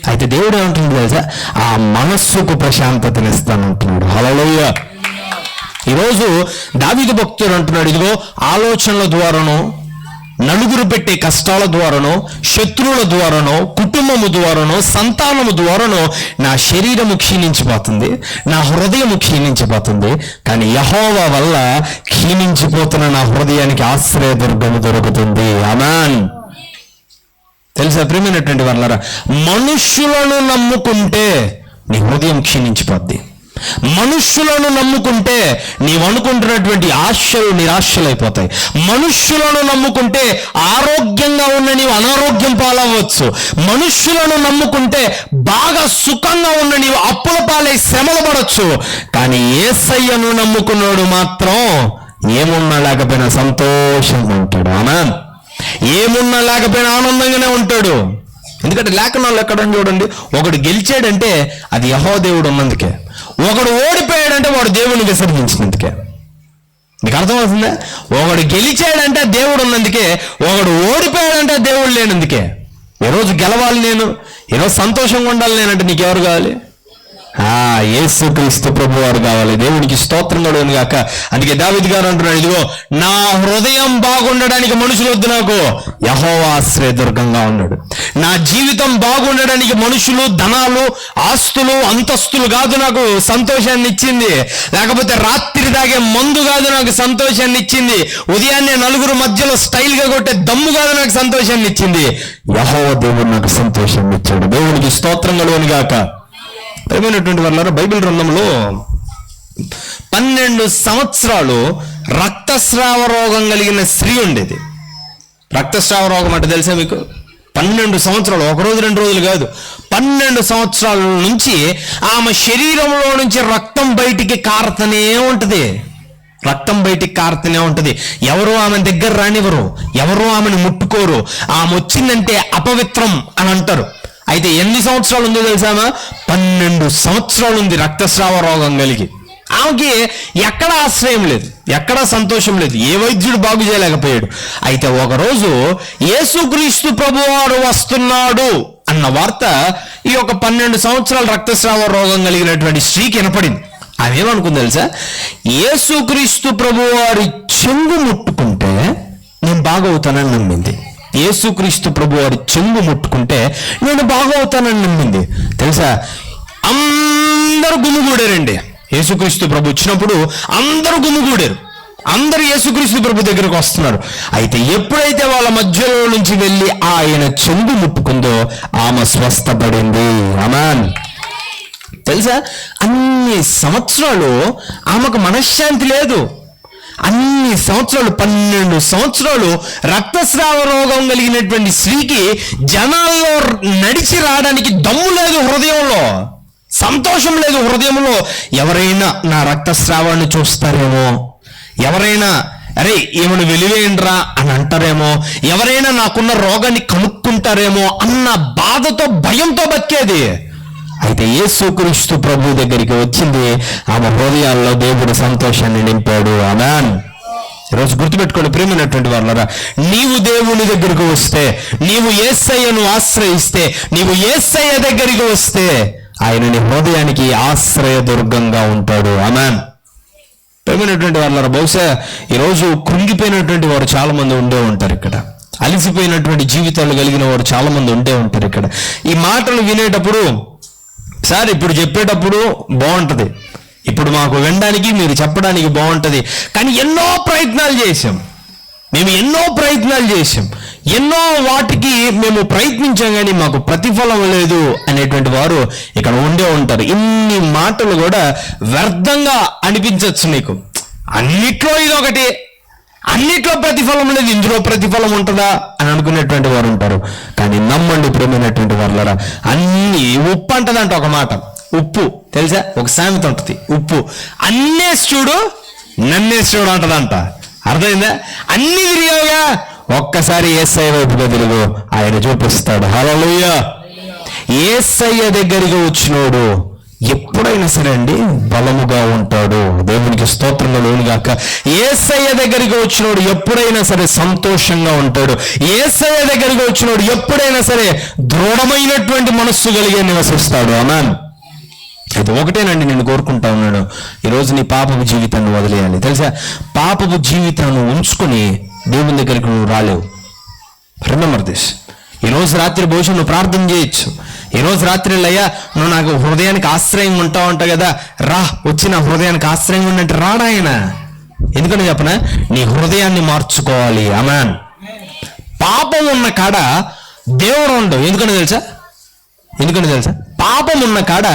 అయితే దేవుడు ఏమంటున్నాడు తెలుసా, ఆ మనస్సుకు ప్రశాంతతనిస్తానంటున్నాడు. హల్లెలూయా. ఈరోజు దావీదు భక్తుడు అంటున్నాడు, ఇదిగో ఆలోచనల ద్వారానో, నలుగురు పెట్టే కష్టాల ద్వారానో, శత్రువుల ద్వారానో, కుటుంబము ద్వారానో, సంతానము ద్వారానో నా శరీరము క్షీణించిపోతుంది, నా హృదయము క్షీణించిపోతుంది, కానీ యెహోవా వల్ల క్షీణించిపోతున్న నా హృదయానికి ఆశ్రయదుర్గము దొరుకుతుంది. ఆమేన్. తెలుసా ప్రియమైనటువంటి వాళ్ళారా, మనుష్యులను నమ్ముకుంటే నీ హృదయం క్షీణించిపోద్ది. మనుష్యులను నమ్ముకుంటే నీవు అనుకుంటున్నటువంటి ఆశలు నిరాశలైపోతాయి. మనుష్యులను నమ్ముకుంటే ఆరోగ్యంగా ఉన్న నీవు అనారోగ్యం పాలవచ్చు. మనుష్యులను నమ్ముకుంటే బాగా సుఖంగా ఉన్న నీవు అప్పుల పాలై శ్రమలు పడవచ్చు. కానీ యేసయ్యను నమ్ముకున్నాడు మాత్రం ఏమున్నా లేకపోయినా సంతోషంగా ఉంటాడు. ఆమేన్. ఏమున్నా లేకపోయినా ఆనందంగానే ఉంటాడు. ఎందుకంటే లేఖనాలు ఎక్కడ చూడండి, ఒకడు గెలిచాడంటే అది యెహోవా దేవుడు ఉన్నందుకే, ఒకడు ఓడిపోయాడంటే వాడు దేవుడిని విసర్జించినందుకే. నీకు అర్థమవుతుందా? ఒకడు గెలిచాడంటే దేవుడు ఉన్నందుకే, ఒకడు ఓడిపోయాడంటే దేవుడు లేనందుకే. ఈరోజు గెలవాలి నేను, ఈరోజు సంతోషంగా ఉండాలి నేనంటే నీకెవరు కావాలి? యేసుక్రీస్తు ప్రభు వారు కావాలి. దేవునికి స్తోత్రం కలుగును గాక. అందుకే దావీదు గారు అంటున్నాడు, ఇదిగో నా హృదయం బాగుండడానికి మనుషులు వద్దు, నాకు యెహోవా ఆశ్రయదుర్గంగా ఉన్నాడు. నా జీవితం బాగుండడానికి మనుషులు, ధనాలు, ఆస్తులు, అంతస్తులు కాదు నాకు సంతోషాన్ని ఇచ్చింది, లేకపోతే రాత్రి తాగే మందు కాదు నాకు సంతోషాన్ని ఇచ్చింది, ఉదయాన్నే నలుగురు మధ్యలో స్టైల్ గా కొట్టే దమ్ము కాదు నాకు సంతోషాన్ని ఇచ్చింది, యెహోవా దేవుడు నాకు సంతోషాన్ని ఇచ్చాడు. దేవునికి స్తోత్రం కలుగును గాక. ప్రియమైనటువంటి వాళ్ళారా, బైబిల్ గ్రంథంలో 12 సంవత్సరాలు రక్తస్రావ రోగం కలిగిన స్త్రీ ఉండేది. రక్తస్రావ రోగం అంటే తెలుసా మీకు? 12 సంవత్సరాలు, ఒక రోజు 2 రోజులు కాదు, 12 సంవత్సరాల నుంచి ఆమె శరీరంలో నుంచి రక్తం బయటికి కారుతూనే ఉంటుంది. ఎవరు ఆమె దగ్గర రానివ్వరు, ఎవరు ఆమెను ముట్టుకోరు. ఆమె వచ్చిందంటే అపవిత్రం అని అంటారు. అయితే ఎన్ని సంవత్సరాలు ఉందో తెలుసామా? 12 సంవత్సరాలు ఉంది రక్తస్రావ రోగం కలిగి. ఆమెకి ఎక్కడ ఆశ్రయం లేదు, ఎక్కడ సంతోషం లేదు, ఏ వైద్యుడు బాగు చేయలేకపోయాడు. అయితే ఒకరోజు యేసుక్రీస్తు ప్రభువారు వస్తున్నాడు అన్న వార్త ఈ యొక్క 12 సంవత్సరాల రక్తస్రావ రోగం కలిగినటువంటి స్త్రీకి వినపడింది. ఆమె ఏమనుకుంది తెలుసా? యేసుక్రీస్తు ప్రభువారి చెంగు ముట్టుకుంటే నేను బాగవుతానని నమ్మింది. యేసుక్రీస్తు ప్రభు వారి చెంగు ముట్టుకుంటే నేను బాగవుతానని నమ్మింది. తెలుసా, అందరూ గుమిగూడారండి. యేసుక్రీస్తు ప్రభు వచ్చినప్పుడు అందరూ గుమిగూడారు, అందరూ యేసుక్రీస్తు ప్రభు దగ్గరకు వస్తున్నారు. అయితే ఎప్పుడైతే వాళ్ళ మధ్యలో నుంచి వెళ్ళి ఆయన చెంగు ముట్టుకుందో ఆమె స్వస్థపడింది. ఆమేన్. తెలుసా, అన్ని సంవత్సరాలు ఆమెకు మనశ్శాంతి లేదు. అన్ని సంవత్సరాలు, 12 సంవత్సరాలు రక్తస్రావ రోగం కలిగినటువంటి స్త్రీకి జనాల్లో నడిచి రావడానికి దమ్ము లేదు, హృదయంలో సంతోషం లేదు. హృదయంలో ఎవరైనా నా రక్తస్రావాన్ని చూస్తారేమో, ఎవరైనా అరే ఏమను వెలివేయండ్రా అని అంటారేమో, ఎవరైనా నాకున్న రోగాన్ని కనుక్కుంటారేమో అన్న బాధతో, భయంతో బతికేది. అయితే యేసుక్రీస్తు ప్రభు దగ్గరికి వచ్చింది, ఆమె హృదయాల్లో దేవుడు సంతోషాన్ని నింపాడు. ఆమేన్. ఈరోజు గుర్తుపెట్టుకోండి ప్రియమైనటువంటి వాళ్ళరా, నీవు దేవుని దగ్గరికి వస్తే, నీవు యేసయ్యను ఆశ్రయిస్తే, నీవు యేసయ్య దగ్గరికి వస్తే ఆయన నీ హృదయానికి ఆశ్రయదుర్గంగా ఉంటాడు. ఆమేన్. ప్రియమైనటువంటి వాళ్ళరా, బహుశా ఈరోజు కృంగిపోయినటువంటి వారు చాలా మంది ఉండే ఉంటారు ఇక్కడ. అలిసిపోయినటువంటి జీవితాలు కలిగిన వారు చాలా మంది ఉండే ఉంటారు ఇక్కడ. ఈ మాటలు వినేటప్పుడు, సార్ ఇప్పుడు చెప్పేటప్పుడు బాగుంటది, ఇప్పుడు మాకు వినడానికి మీరు చెప్పడానికి బాగుంటది, కానీ ఎన్నో ప్రయత్నాలు చేశాం, మేము ఎన్నో ప్రయత్నాలు చేశాం, ఎన్నో వాటికి మేము ప్రయత్నించాం కానీ మాకు ప్రతిఫలం లేదు అనేటువంటి వారు ఇక్కడ ఉండే ఉంటారు. ఇన్ని మాటలు కూడా వ్యర్థంగా అనిపించవచ్చు నీకు. అన్నిట్లో ఇదొకటి, అన్నిట్లో ప్రతిఫలం లేదు, ఇందులో ప్రతిఫలం ఉంటుందా అని అనుకునేటువంటి వారు ఉంటారు. కానీ నమ్మండి ప్రేమైనటువంటి వాళ్ళరా, అన్ని ఉప్పు అంటదంట. ఒక మాట, ఉప్పు తెలుసా, ఒక సామెత ఉంటుంది, ఉప్పు అన్నేసి చూడు నన్నేసి చూడు అంటదంట. అర్థమైందా? అన్ని తిరిగావుగా, ఒక్కసారి యేసయ్య వైపుగా తిరుగు, ఆయన చూపిస్తాడు. హల్లెలూయా. యేసయ్య దగ్గరికి వచ్చినోడు ఎప్పుడైనా సరే అండి బలముగా ఉంటాడు. దేవునికి స్తోత్రంగా లోనుగాక. యేసయ్య దగ్గరికి వచ్చినోడు ఎప్పుడైనా సరే సంతోషంగా ఉంటాడు. యేసయ్య దగ్గరికి వచ్చినోడు ఎప్పుడైనా సరే దృఢమైనటువంటి మనస్సు కలిగి నివసిస్తాడు. ఆమేన్. అయితే ఒకటేనండి నేను కోరుకుంటా ఉన్నాను, ఈరోజు నీ పాపపు జీవితాన్ని వదిలేయాలి. తెలుసా, పాపపు జీవితాన్ని ఉంచుకొని దేవుని దగ్గరికి నువ్వు రాలేవు. Remember this. ఈరోజు రాత్రి బహుశా నువ్వు ప్రార్థన చేయొచ్చు. ఈరోజు రాత్రి అయ్యా నువ్వు నాకు హృదయానికి ఆశ్రయం ఉంటావు కదా, రా, వచ్చి నా హృదయానికి ఆశ్రయం ఉన్నట్టు రాడాయన. ఎందుకని చెప్పనా, నీ హృదయాన్ని మార్చుకోవాలి. ఆమేన్. పాపం ఉన్న కాడ దేవుడు ఉండవు. ఎందుకని తెలుసా, పాపం ఉన్న కాడ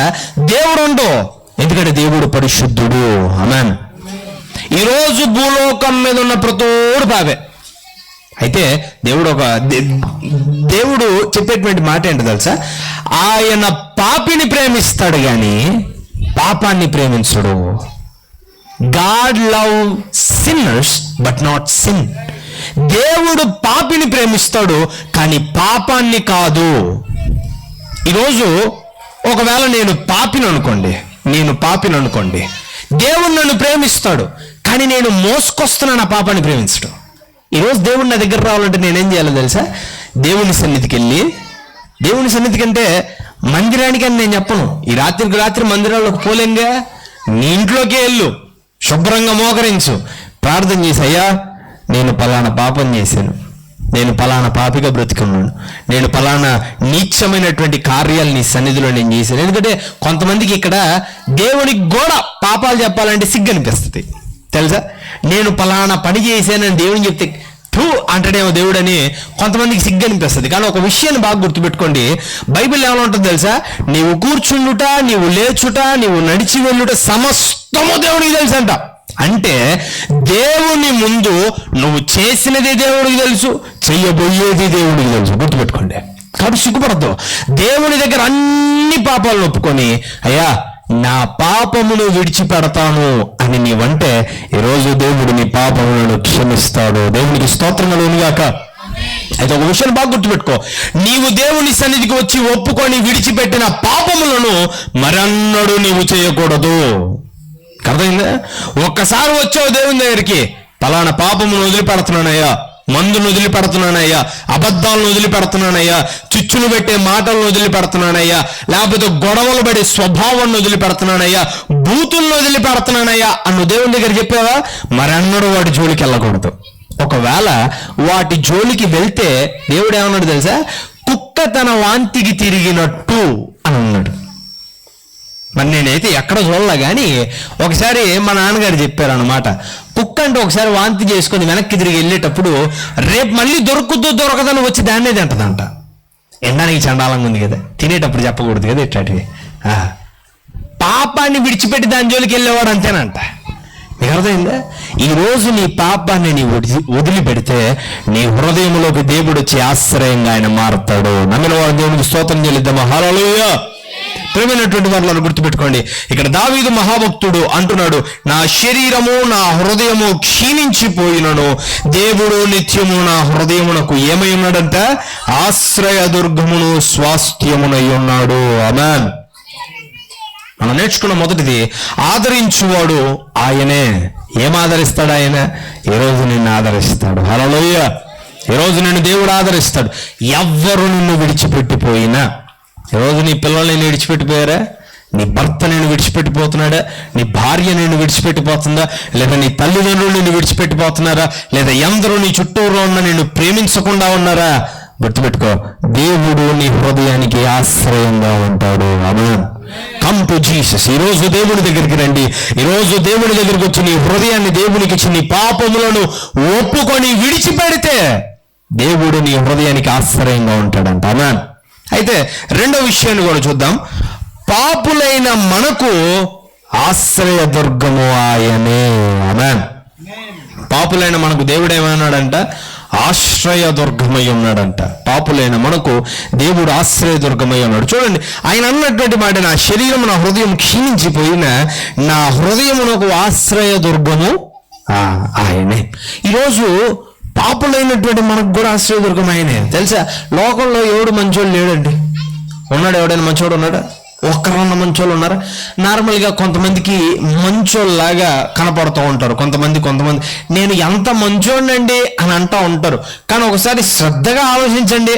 దేవుడు ఉండవు. ఎందుకంటే దేవుడు పరిశుద్ధుడు. ఆమేన్. ఈరోజు భూలోకం మీద ఉన్న ప్రతోడు పాపే. అయితే దేవుడు చెప్పేటువంటి మాట ఏంటో తెలుసా, ఆయన పాపిని ప్రేమిస్తాడు కానీ పాపాన్ని ప్రేమించడు. God love sinners but not sin. దేవుడు పాపిని ప్రేమిస్తాడు కానీ పాపాన్ని కాదు. ఈరోజు ఒకవేళ నేను పాపిని అనుకోండి, దేవుడు నన్ను ప్రేమిస్తాడు కానీ నేను మోసుకొస్తున్నాను ఆ పాపాన్ని ప్రేమించడం. ఈరోజు దేవుడు నా దగ్గర రావాలంటే నేనేం చేయాలో తెలుసా, దేవుని సన్నిధికి వెళ్ళి, దేవుని సన్నిధికి అంటే మందిరానికి అని నేను చెప్పను, ఈ రాత్రికి రాత్రి మందిరాల్లోకి పోలేంగా, నీ ఇంట్లోకే వెళ్ళు, శుభ్రంగా మోకరించు, ప్రార్థన చేసి, అయ్యా నేను పలానా పాపం చేశాను, నేను పలానా పాపిగా బ్రతికున్నాను, నేను పలానా నీచమైనటువంటి కార్యాలు నీ సన్నిధిలో నేను చేశాను. ఎందుకంటే కొంతమందికి ఇక్కడ దేవునికి కూడా పాపాలు చెప్పాలంటే సిగ్గు అనిపిస్తుంది. తెలుసా, నేను పలానా పని చేశానని దేవుని చెప్తే ఠూ అంటాడేమో దేవుడు అని కొంతమందికి సిగ్గు అనిపిస్తుంది. కానీ ఒక విషయాన్ని బాగా గుర్తుపెట్టుకోండి, బైబిల్ ఏమైనా ఉంటుంది తెలుసా, నీవు కూర్చుండుట, నీవు లేచుట, నీవు నడిచి వెళ్ళుట సమస్తము దేవుడికి తెలుసు అంట. అంటే దేవుని ముందు నువ్వు చేసినది దేవుడికి తెలుసు, చెయ్యబోయేది దేవుడికి తెలుసు. గుర్తుపెట్టుకోండి. కాబట్టి సిగ్గుపడద్దు. దేవుని దగ్గర అన్ని పాపాలను ఒప్పుకొని, అయ్యా నా పాపమును విడిచిపెడతాను అని నీవంటే ఈరోజు దేవుడు నీ పాపములను క్షమిస్తాడు. దేవునికి స్తోత్రంగా లోనుగాక. అయితే ఒక విషయం బాగా గుర్తుపెట్టుకో, నీవు దేవుని సన్నిధికి వచ్చి ఒప్పుకొని విడిచిపెట్టిన పాపములను మరన్నడు నీవు చేయకూడదు. అర్థమైందా? ఒక్కసారి వచ్చావు దేవుని దగ్గరికి, పలానా పాపమును వదిలిపెడుతున్నానయ్యా, మందును వదిలిపెడుతున్నానయ్యా, అబద్ధాలను వదిలిపెడుతున్నానయ్యా, చిచ్చులు పెట్టే మాటలను వదిలిపెడుతున్నానయ్యా, లేకపోతే గొడవలు పడే స్వభావాన్ని వదిలిపెడుతున్నానయ్యా, బూతులను వదిలిపెడుతున్నానయ్యా అన్ను దేవుని దగ్గర చెప్పావా, మరన్నడు వాటి జోలికి వెళ్ళకూడదు. ఒకవేళ వాటి జోలికి వెళ్తే దేవుడు ఏమన్నాడు తెలుసా, కుక్క తన వాంతికి తిరిగినట్టు అని అన్నాడు. మరి నేనైతే ఎక్కడ చూడలే కానీ ఒకసారి మా నాన్నగారు చెప్పారు అన్నమాట, కుక్క అంటే ఒకసారి వాంతి చేసుకొని వెనక్కి తిరిగి వెళ్ళేటప్పుడు రేపు మళ్ళీ దొరకదని వచ్చి దాన్నే తింటదంట. ఎండానికి చండాలంగా ఉంది కదా, తినేటప్పుడు చెప్పకూడదు కదా ఇట్లాంటివి. పాపాన్ని విడిచిపెట్టి దాని జోలికి వెళ్ళేవాడు అంతేనంట. మీకు అర్థమైందా? ఈరోజు నీ పాపాన్ని నీ వదిలిపెడితే నీ హృదయంలోకి దేవుడు వచ్చి ఆశ్రయంగా ఆయన మారుతాడు. నమ్మిన వాడు దేవునికి స్తోత్రం చెల్లిద్దామా? హల్లెలూయా. ప్రేమైనటువంటి వాళ్ళని గుర్తుపెట్టుకోండి, ఇక్కడ దావీదు మహాభక్తుడు అంటున్నాడు, నా శరీరము నా హృదయము క్షీణించిపోయినను దేవుడు నిత్యము నా హృదయమునకు ఏమై ఉన్నాడంట, ఆశ్రయ దుర్గమును స్వాస్థ్యమునై ఉన్నాడు. ఆమేన్. మనం నేర్చుకున్న మొదటిది, ఆదరించువాడు ఆయనే. ఏం ఆదరిస్తాడు ఆయన? ఈరోజు నిన్ను ఆదరిస్తాడు. హల్లెలూయా. ఈరోజు నిన్ను దేవుడు ఆదరిస్తాడు. ఎవ్వరు నిన్ను విడిచిపెట్టిపోయినా, ఈరోజు నీ పిల్లలు నేను విడిచిపెట్టిపోయారా? నీ భర్త నేను విడిచిపెట్టిపోతున్నాడా? నీ భార్య నేను విడిచిపెట్టిపోతుందా? లేదా నీ తల్లిదండ్రులు నిన్ను విడిచిపెట్టిపోతున్నారా? లేదా ఎందరూ నీ చుట్టూరు ఉన్న నిన్ను ప్రేమించకుండా ఉన్నారా? గుర్తుపెట్టుకో, దేవుడు నీ హృదయానికి ఆశ్రయంగా ఉంటాడు. ఆమేన్. Come to Jesus. ఈరోజు దేవుని దగ్గరికి రండి. ఈరోజు దేవుని దగ్గరికి వచ్చి నీ హృదయాన్ని దేవునికి ఇచ్చి నీ పాపములను ఒప్పుకొని విడిచిపెడితే దేవుడు నీ హృదయానికి ఆశ్రయంగా ఉంటాడంట. ఆమేన్. అయితే రెండో విషయాన్ని కూడా చూద్దాం. పాపులైన మనకు ఆశ్రయదుర్గము ఆయనే. ఆమేన్. పాపులైన మనకు దేవుడు ఏమన్నాడంట? ఆశ్రయదుర్గమై ఉన్నాడంట. పాపులైన మనకు దేవుడు ఆశ్రయదుర్గమై ఉన్నాడు. చూడండి, ఆయన అన్నటువంటి మాట, నా శరీరం నా హృదయం క్షీణించిపోయిన నా హృదయమునకు ఆశ్రయదుర్గము ఆయనే. ఈరోజు పాపులైనటువంటి మనకు కూడా ఆశ్రయదుర్గం ఆయనే. తెలుసా, లోకంలో ఎవడు మంచోడు లేడండి. ఉన్నాడు? ఎవడైనా మంచోడు ఉన్నాడా? ఒక్కరన్న మంచోళ్ళు ఉన్నారా? నార్మల్గా కొంతమందికి మంచోళ్ళలాగా కనపడుతూ ఉంటారు. కొంతమంది నేను ఎంత మంచోడినండి అని అంటూ ఉంటారు. కానీ ఒకసారి శ్రద్ధగా ఆలోచించండి.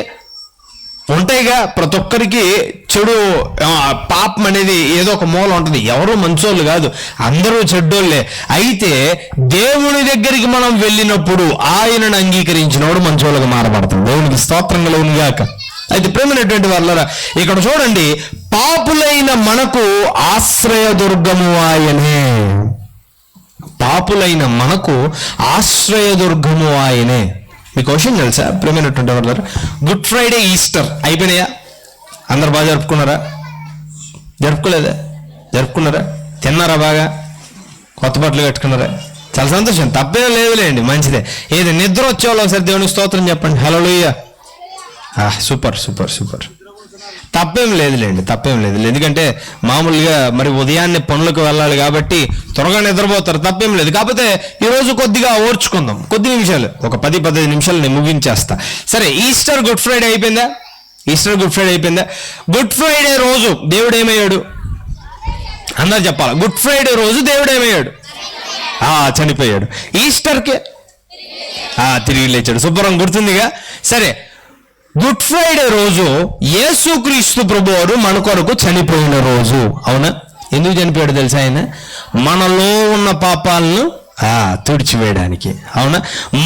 ఉంటాయిగా, ప్రతి ఒక్కరికి చెడు పాపం అనేది ఏదో ఒక మూల ఉంటుంది. ఎవరు మంచోళ్ళు కాదు, అందరూ చెడ్డోళ్ళే. అయితే దేవుని దగ్గరికి మనం వెళ్ళినప్పుడు ఆయనను అంగీకరించినవాడు మంచోళ్ళగా మారబడతాం. దేవునికి స్తోత్రం కలుగునుగాక. అయితే ప్రేమైనటువంటి వాళ్ళరా, ఇక్కడ చూడండి, పాపులైన మనకు ఆశ్రయదుర్గము ఆయనే. పాపులైన మనకు ఆశ్రయదుర్గము ఆయనే. మీకు విషయం తెలుసా ప్రేమైనటువంటి వాళ్ళరా? గుడ్ ఫ్రైడే, ఈస్టర్ అయిపోయినాయా? అందరు బాగా జరుపుకున్నారా? జరుపుకోలేదా? జరుపుకున్నారా? తిన్నారా? బాగా కొత్త బట్టలు కట్టుకున్నారా? చాలా సంతోషం, తప్పేం లేదులేండి, మంచిదే. ఏది నిద్ర వచ్చేవాళ్ళు ఒకసారి దేవునికి స్తోత్రం చెప్పండి. హల్లెలూయా. Super super super. తప్పేం లేదులేండి, తప్పేం లేదు. ఎందుకంటే మామూలుగా మరి ఉదయాన్నే పనులకు వెళ్ళాలి కాబట్టి త్వరగా నిద్రపోతారు, తప్పేం లేదు. కాకపోతే ఈరోజు కొద్దిగా ఓర్చుకుందాం, కొద్ది నిమిషాలు, ఒక 10-15 నిమిషాలు నేను ముగించేస్తా. సరే, ఈస్టర్ గుడ్ ఫ్రైడే అయిపోయిందా? ఈస్టర్ గుడ్ ఫ్రైడే అయిపోయిందా? గుడ్ ఫ్రైడే రోజు దేవుడు ఏమయ్యాడు? అందరు చెప్పాలి. గుడ్ ఫ్రైడే రోజు దేవుడు ఏమయ్యాడు? చనిపోయాడు. ఈస్టర్కి తిరిగి లేచాడు. శుభ్రం గుర్తుందిగా. సరే, గుడ్ ఫ్రైడే రోజు యేసుక్రీస్తు ప్రభువారు మన కొరకు చనిపోయిన రోజు. అవునా? ఎందుకు చనిపోయాడు తెలుసా? ఆయన మనలో ఉన్న పాపాలను తుడిచివేయడానికి. అవునా?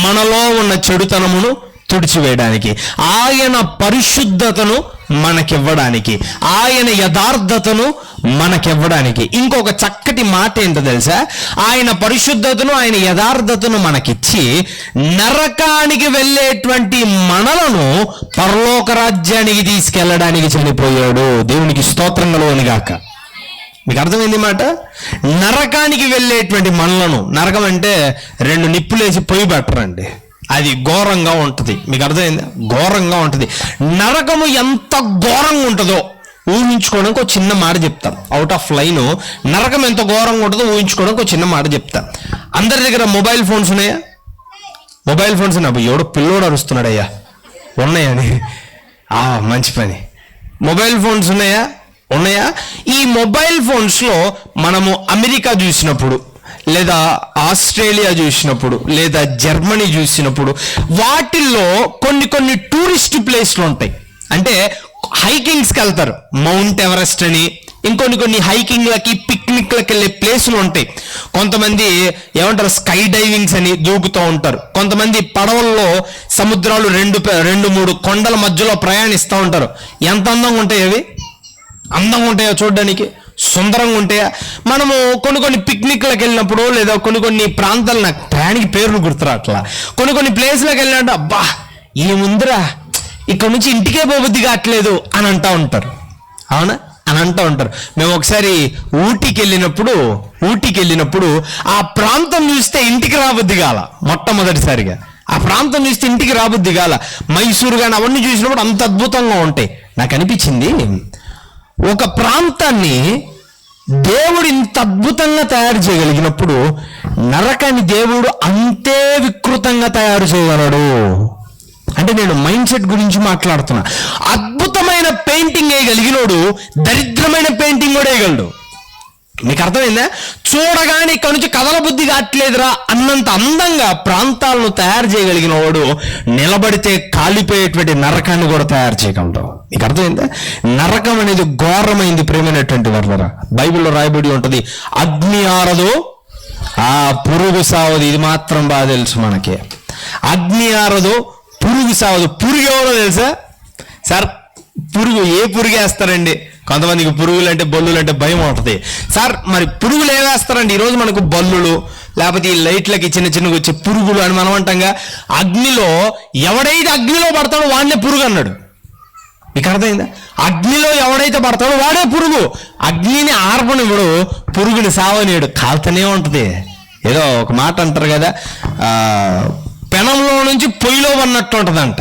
మనలో ఉన్న చెడుతనమును తుడిచివేయడానికి, ఆయన పరిశుద్ధతను మనకివ్వడానికి, ఆయన యథార్థతను మనకివ్వడానికి. ఇంకొక చక్కటి మాట ఏంటో తెలుసా? ఆయన పరిశుద్ధతను, ఆయన యథార్థతను మనకిచ్చి నరకానికి వెళ్ళేటువంటి మనలను పరలోక రాజ్యానికి తీసుకెళ్ళడానికి చనిపోయాడు. దేవునికి స్తోత్రం కలుగునుగాక. మీకు అర్థమైంది మాట? నరకానికి వెళ్ళేటువంటి మనలను, నరకం అంటే 2 నిప్పులేసి పొయ్యి పెట్టరండి, అది ఘోరంగా ఉంటుంది. మీకు అర్థమైంది? ఘోరంగా ఉంటుంది. నరకము ఎంత ఘోరంగా ఉంటుందో ఊహించుకోవడానికి ఒక చిన్న మాట చెప్తాం. అవుట్ ఆఫ్ లైన్ నరకం ఎంత ఘోరంగా ఉంటుందో ఊహించుకోవడానికి ఒక చిన్న మాట చెప్తాం. అందరి దగ్గర మొబైల్ ఫోన్స్ ఉన్నాయా? మొబైల్ ఫోన్స్ ఉన్నాయి. ఎవడో పిల్లోడు అరుస్తున్నాడయ్యా, ఉన్నాయని. మంచి పని. మొబైల్ ఫోన్స్ ఉన్నాయా? ఉన్నాయా? ఈ మొబైల్ ఫోన్స్లో మనము అమెరికా చూసినప్పుడు, లేదా ఆస్ట్రేలియా చూసినప్పుడు, లేదా జర్మనీ చూసినప్పుడు, వాటిల్లో కొన్ని టూరిస్ట్ ప్లేస్లు ఉంటాయి. అంటే హైకింగ్స్కి వెళ్తారు. మౌంట్ ఎవరెస్ట్ అని, ఇంకొన్ని హైకింగ్లకి, పిక్నిక్లకి వెళ్ళే ప్లేసులు ఉంటాయి. కొంతమంది ఏమంటారు, స్కై డైవింగ్స్ అని దూకుతూ ఉంటారు. కొంతమంది పడవల్లో సముద్రాలు 2-3 కొండల మధ్యలో ప్రయాణిస్తూ ఉంటారు. ఎంత అందంగా ఉంటాయి అవి! అందంగా ఉంటాయో చూడడానికి, సుందరంగా ఉంటాయా? మనము కొన్ని పిక్నిక్లకు వెళ్ళినప్పుడు, లేదా కొన్ని ప్రాంతాలు, నాకు ప్రయాణికి పేర్లు గుర్తురా, అట్లా కొన్ని ప్లేస్లకు వెళ్ళినట్టు, అబ్బా ఏముందిరా, ఇక్కడ నుంచి ఇంటికే పోబుద్ది కావట్లేదు అని అంటూ ఉంటారు. అవునా? అని అంటూ ఉంటారు. మేము ఒకసారి ఊటీకి వెళ్ళినప్పుడు ఆ ప్రాంతం చూస్తే ఇంటికి రాబుద్ది కాల. మొట్టమొదటిసారిగా ఆ ప్రాంతం చూస్తే ఇంటికి రాబుద్ది కాల. మైసూరు కానీ అవన్నీ చూసినప్పుడు అంత అద్భుతంగా ఉంటాయి. నాకు అనిపించింది, ఒక ప్రాంతాన్ని దేవుడు ఇంత అద్భుతంగా తయారు చేయగలిగినప్పుడు నరకాన్ని దేవుడు అంతే వికృతంగా తయారు చేయగలడు. అంటే నేను మైండ్ సెట్ గురించి మాట్లాడుతున్నా. అద్భుతమైన పెయింటింగ్ వేయగలిగినోడు దరిద్రమైన పెయింటింగ్ కూడా వేయగలడు. మీకు అర్థమైందా? చూడగానే ఇక్కడ నుంచి కదల బుద్ధి కావట్లేదురా అన్నంత అందంగా ప్రాంతాలను తయారు చేయగలిగిన వాడు నిలబడితే కాలిపోయేటువంటి నరకాన్ని కూడా తయారు చేయగలడు. మీకు అర్థమైందా? నరకం అనేది ఘోరమైంది ప్రేమైనటువంటి వాళ్ళరా. బైబిల్లో రాయబడి ఉంటుంది, అగ్ని ఆరదు ఆ పురుగు సావదు. ఇది మాత్రం బాగా తెలుసు మనకి. అగ్ని ఆరదు, పురుగు సావదు. పురుగు ఎవరో తెలుసా సార్? పురుగు ఏ పురుగు వేస్తారండి? కొంతమందికి పురుగులు అంటే బల్లులు అంటే భయం ఉంటుంది సార్. మరి పురుగులు ఏవేస్తారండి? ఈరోజు మనకు బల్లులు, లేకపోతే ఈ లైట్లకి చిన్న చిన్నగా వచ్చే పురుగులు అని మనం అంటాంగా. అగ్నిలో ఎవడైతే అగ్నిలో పడతాడో వాడినే పురుగు అన్నాడు. మీకు అర్థమైందా? అగ్నిలో ఎవడైతే పడతాడో వాడే పురుగు. అగ్నిని ఆర్పనివ్వడు, పురుగుని సావనీయుడు, కాల్తనే ఉంటుంది. ఏదో ఒక మాట అంటారు కదా, పెనంలో నుంచి పొయ్యిలో పడినట్టు ఉంటుందంట.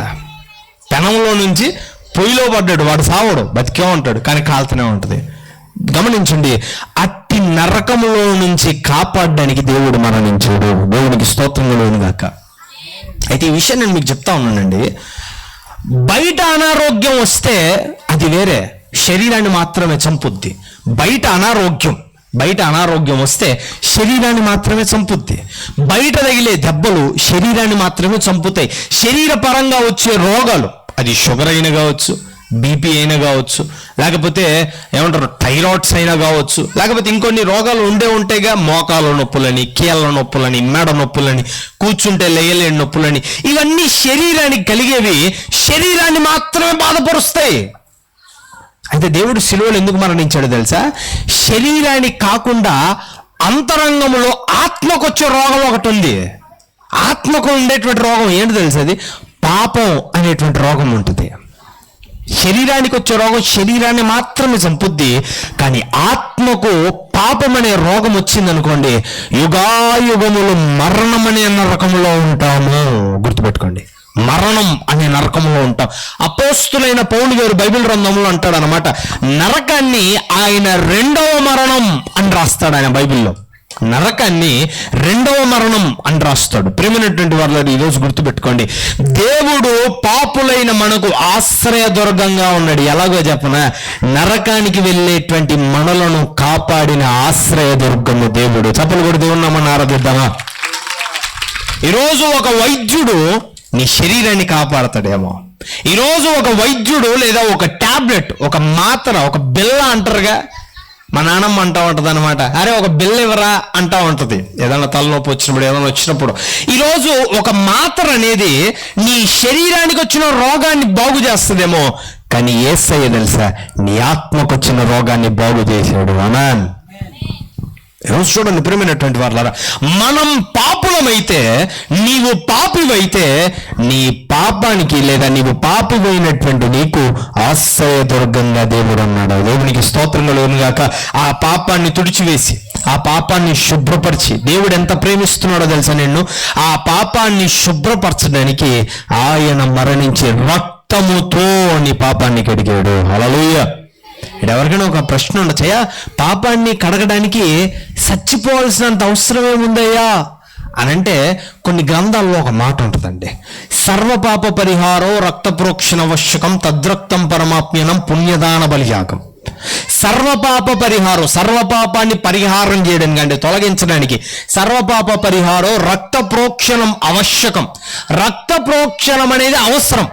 పెనంలో నుంచి పొయ్యిలో పడ్డాడు, వాడు సావడు, బతికే ఉంటాడు, కానీ కాల్తూనే ఉంటుంది. గమనించండి, అట్టి నరకములో నుంచి కాపాడడానికి దేవుడు మరణించాడు. దేవునికి స్తోత్రములు గాక. అయితే ఈ విషయం నేను మీకు చెప్తా ఉన్నానండి. బయట అనారోగ్యం వస్తే అది వేరే, శరీరాన్ని మాత్రమే చంపుద్ది. బయట అనారోగ్యం వస్తే శరీరాన్ని మాత్రమే చంపుద్ది. బయట తగిలే దెబ్బలు శరీరాన్ని మాత్రమే చంపుతాయి. శరీర పరంగా వచ్చే రోగాలు, అది షుగర్ అయినా కావచ్చు, బీపీ అయినా కావచ్చు, లేకపోతే ఏమంటారు థైరాయిడ్స్ అయినా కావచ్చు, లేకపోతే ఇంకొన్ని రోగాలు ఉంటాయిగా, మోకాల నొప్పులని, కీళ్ళ నొప్పులని, మెడ నొప్పులని, కూర్చుంటే లేయలేని నొప్పులని. ఇవన్నీ శరీరానికి కలిగేవి, శరీరాన్ని మాత్రమే బాధపరుస్తాయి. అయితే దేవుడు సిలువలో ఎందుకు మరణించాడు తెలుసా? శరీరానికి కాకుండా అంతరంగంలో ఆత్మకు వచ్చే రోగం ఒకటి ఉంది. ఆత్మకు ఉండేటువంటి రోగం ఏంటి తెలుసా? అది పాపం అనేటువంటి రోగం ఉంటుంది. శరీరానికి వచ్చే రోగం శరీరాన్ని మాత్రమే చంపుద్ది, కానీ ఆత్మకు పాపం అనే రోగం వచ్చిందనుకోండి, యుగాయుగములు మరణం అనే నరకంలో ఉంటాము. గుర్తుపెట్టుకోండి, మరణం అనే నరకంలో ఉంటాం. అపోస్తులైన పౌలు గారు బైబిల్ గ్రంథంలో అంటాడు అనమాట, నరకాన్ని ఆయన రెండవ మరణం అని రాస్తాడు. ఆయన బైబిల్లో నరకాన్ని రెండవ మరణం అని రాస్తాడు. ప్రేమైనటువంటి వాళ్ళు ఈరోజు గుర్తుపెట్టుకోండి, దేవుడు పాపులైన మనకు ఆశ్రయదుర్గంగా ఉన్నాడు. ఎలాగో చెప్పనా? నరకానికి వెళ్ళేటువంటి మనలను కాపాడిన ఆశ్రయదుర్గము దేవుడు. చప్పలు కూడా దేవుడు నామమున ఆరాధిద్దామా? ఈరోజు ఒక వైద్యుడు నీ శరీరాన్ని కాపాడతాడేమో. ఈరోజు ఒక వైద్యుడు లేదా ఒక టాబ్లెట్, ఒక మాత్ర, ఒక బిల్ల అంటారుగా, మా నాన్నమ్మ అంటా ఉంటుంది అనమాట, అరే ఒక బిల్ల ఇవ్వరా అంటా ఉంటుంది ఏదైనా తలనొప్పి వచ్చినప్పుడు, ఏదైనా వచ్చినప్పుడు. ఈరోజు ఒక మాత్ర అనేది నీ శరీరానికి వచ్చిన రోగాన్ని బాగు చేస్తుందేమో, కానీ యేసయ్య తెలుసా నీ ఆత్మకు వచ్చిన రోగాన్ని బాగు చేశాడు. ఆమేన్. ఈరోజు చూడండి ప్రియమైనటువంటి వాళ్ళారా, మనం పాపులమైతే, నీవు పాపివైతే, నీ పాపానికి లేదా నీవు పాపివైనటువంటి నీకు ఆశ్రయదుర్గంగా దేవుడు అన్నాడు. దేవునికి స్తోత్రంగా లేనుగాక. ఆ పాపాన్ని తుడిచివేసి, ఆ పాపాన్ని శుభ్రపరిచి, దేవుడు ఎంత ప్రేమిస్తున్నాడో తెలుసా నిన్ను, ఆ పాపాన్ని శుభ్రపరచడానికి ఆయన మరణించి రక్తముతో నీ పాపాన్ని కడిగాడు. హల్లెలూయా. ఇక్కడ ఎవరికైనా ఒక ప్రశ్న ఉండొచ్చయ్యా, పాపాన్ని కడగడానికి చచ్చిపోవాల్సినంత అవసరం ఏముందయ్యా అని అంటే, కొన్ని గ్రంథాల్లో ఒక మాట ఉంటుందండి, సర్వపాప పరిహారం రక్త ప్రోక్షణ అవశ్యకం తద్రక్తం పరమాత్మ్యనం పుణ్యదాన బలియాగం. సర్వపాప పరిహారం, సర్వపాపాన్ని పరిహారం చేయడానికి అంటే తొలగించడానికి సర్వపాప పరిహారం రక్త ప్రోక్షణం అవశ్యకం. రక్త ప్రోక్షణం అనేది అవసరం.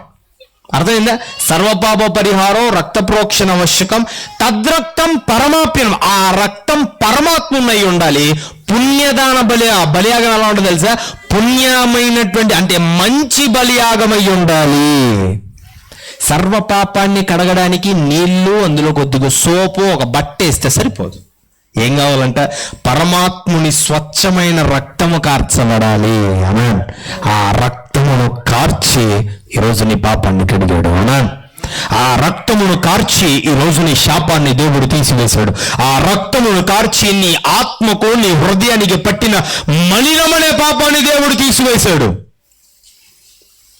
అర్థమైందా? సర్వపాప పరిహారం రక్త ప్రోక్షణ అవశ్యకం తద్రక్తం పరమాప్యనం. ఆ రక్తం పరమాత్మనై ఉండాలి. పుణ్యదాన బలియాగం ఎలా ఉంటుంది తెలుసా? పుణ్యమైనటువంటి అంటే మంచి బలియాగమై ఉండాలి. సర్వపాపాన్ని కడగడానికి నీళ్లు, అందులో కొద్దిగా సోపు, ఒక బట్ట వేస్తే సరిపోదు. ఏం కావాలంట? పరమాత్ముని స్వచ్ఛమైన రక్తము కార్చబడాలి. ఆమేన్. ఆ రక్తమును కార్చి ఈరోజు నీ పాపాన్ని కడిగాడు. ఆమేన్. ఆ రక్తమును కార్చి ఈరోజు నీ శాపాన్ని దేవుడు తీసివేశాడు. ఆ రక్తమును కార్చి నీ ఆత్మకు, నీ హృదయానికి పట్టిన మలినమనే పాపాన్ని దేవుడు తీసివేశాడు.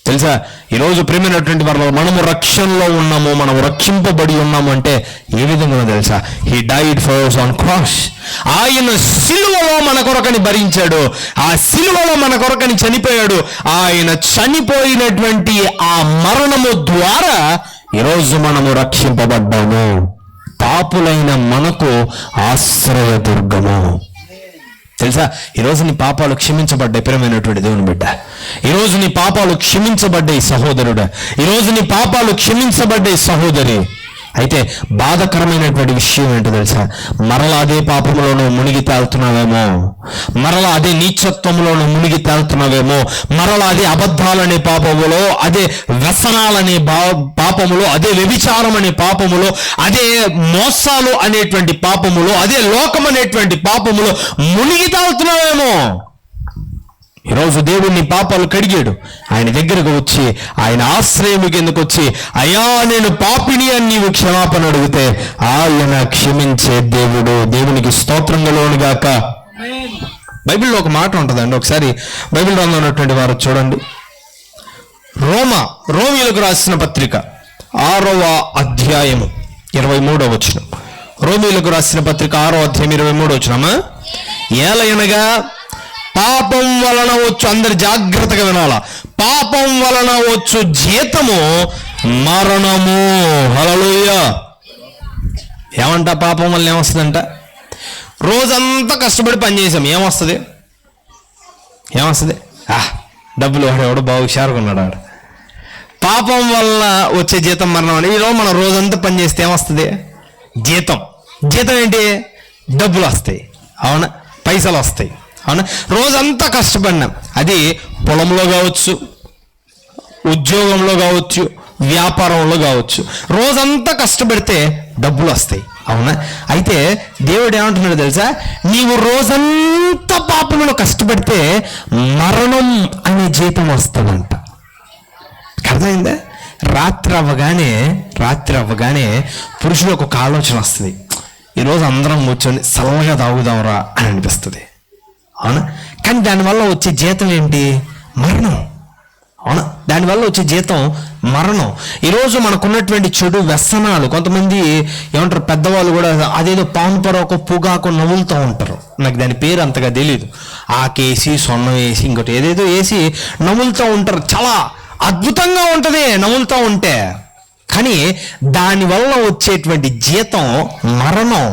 తెలుసా? ఈరోజు ప్రేమైనటువంటి వారు, మనము రక్షణలో ఉన్నాము, మనము రక్షింపబడి ఉన్నాము అంటే ఏ విధంగా తెలుసా? He died for us on cross. ఆయన సిలువలో మన కొరకని భరించాడు, ఆ సిలువలో మన కొరకని చనిపోయాడు. ఆయన చనిపోయినటువంటి ఆ మరణము ద్వారా ఈరోజు మనము రక్షింపబడ్డాము. పాపులైన మనకు ఆశ్రయదుర్గము. తెలుసా, ఈరోజు నీ పాపాలు క్షమించబడ్డాయి ప్రియమైనటువంటి దేవుని బిడ్డ. ఈరోజు నీ పాపాలు క్షమించబడ్డాయి సహోదరుడా. ఈరోజు నీ పాపాలు క్షమించబడ్డాయి సహోదరి. అయితే బాధకరమైనటువంటి విషయం ఏంటో తెలుసా, మరలా అదే పాపంలోనూ మునిగి తేలుతున్నావేమో, మరలా అదే నీచత్వంలోనూ మునిగి తేలుతున్నావేమో, మరలా అదే అబద్ధాలనే పాపములో, అదే వ్యసనాలనే పాపములో, అదే వ్యభిచారం అనే పాపములో, అదే మోసాలు అనేటువంటి పాపములో, అదే లోకం అనేటువంటి పాపములో మునిగి తేలుతున్నావేమో. ఈరోజు దేవుడు నీ పాపాలు కడిగాడు. ఆయన దగ్గరకు వచ్చి, ఆయన ఆశ్రయము కిందకు వచ్చి, అయ్యా నేను పాపిని అని నీవు క్షమాపణ అడిగితే ఆయన క్షమించే దేవుడు. దేవునికి స్తోత్రం కలుగును గాక. బైబిల్లో ఒక మాట ఉంటుందండి, ఒకసారి బైబిల్ గ్రంథంలో ఉన్నటువంటి వారు చూడండి. రోమీయులకు రాసిన పత్రిక 6వ అధ్యాయము 23వ వచనం. రోమీయులకు రాసిన పత్రిక 6వ అధ్యాయం 23వ వచనమా. ఏలయనగా పాపం వలన వచ్చు, అందరు జాగ్రత్తగా వినాలా, పాపం వలన వచ్చు జీతము మరణము. హల్లెలూయా. ఏమంట పాపం వలన ఏమొస్తుందంట? రోజంతా కష్టపడి పని చేసాం, ఏమొస్తుంది? డబ్బులు ఎవడు బాగా హుషారుగా ఉన్నాడు ఆడు. పాపం వలన వచ్చే జీతం మరణం అని. ఈరోజు మనం రోజంతా పని చేస్తే ఏమొస్తుంది? జీతం. జీతం ఏంటి? డబ్బులు వస్తాయి, అవునా, పైసలు వస్తాయి, అవునా. రోజంతా కష్టపడినాం, అది పొలంలో కావచ్చు, ఉద్యోగంలో కావచ్చు, వ్యాపారంలో కావచ్చు, రోజంతా కష్టపడితే డబ్బులు వస్తాయి, అవునా. అయితే దేవుడు ఏమంటున్నాడు తెలుసా, నీవు రోజంతా పాపంలో కష్టపడితే మరణం అనే జీతం వస్తుందంట. అర్థమైందా? రాత్రి అవ్వగానే పురుషులకు ఒక ఆలోచన వస్తుంది, ఈరోజు అందరం కూర్చొని చల్లగా తాగుదాంరా అని అనిపిస్తుంది, అవునా. కానీ దానివల్ల వచ్చే జీతం ఏంటి? మరణం, అవునా. దానివల్ల వచ్చే జీతం మరణం. ఈరోజు మనకున్నటువంటి చెడు వ్యసనాలు, కొంతమంది ఏమంటారు పెద్దవాళ్ళు కూడా, అదేదో పాము పొరకు పొగాకు నవ్వులుతూ ఉంటారు. నాకు దాని పేరు అంతగా తెలీదు. ఆకేసి సొన్నం వేసి ఇంకోటి ఏదేదో వేసి నవ్వులుతూ ఉంటారు. చాలా అద్భుతంగా ఉంటుంది నవ్వులుతూ ఉంటే. కానీ దానివల్ల వచ్చేటువంటి జీతం మరణం.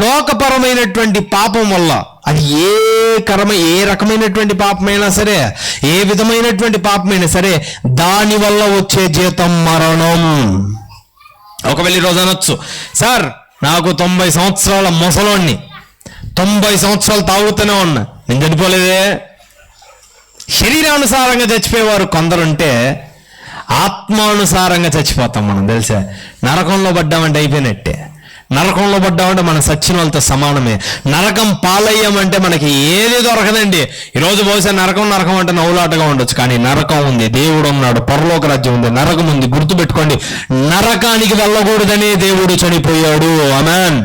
లోకపరమైనటువంటి పాపం వల్ల, అది ఏ రకమైనటువంటి పాపమైనా సరే, ఏ విధమైనటువంటి పాపమైనా సరే, దానివల్ల వచ్చే జీతం మరణం. ఒకవేళ ఈరోజు అనొచ్చు, సార్ నాకు 90 సంవత్సరాల ముసలోడిని, 90 సంవత్సరాలు తాగుతూనే ఉన్నా, నేను చనిపోలేదే. శరీరానుసారంగా చచ్చిపోయేవారు కొందరుంటే, ఆత్మానుసారంగా చచ్చిపోతాం మనం. తెలుసా, నరకంలో పడ్డామంటే అయిపోయినట్టే. నరకంలో పడ్డామంటే మన సచ్చిన వాళ్ళతో సమానమే. నరకం పాలయ్యామంటే మనకి ఏది దొరకదండి. ఈరోజు బహుశా నరకం అంటే నవ్వులాటగా ఉండొచ్చు, కానీ నరకం ఉంది, దేవుడు ఉన్నాడు, పరలోక రాజ్యం ఉంది, నరకం ఉంది. గుర్తుపెట్టుకోండి, నరకానికి వెళ్ళకూడదనే దేవుడు చనిపోయాడు. ఆమేన్.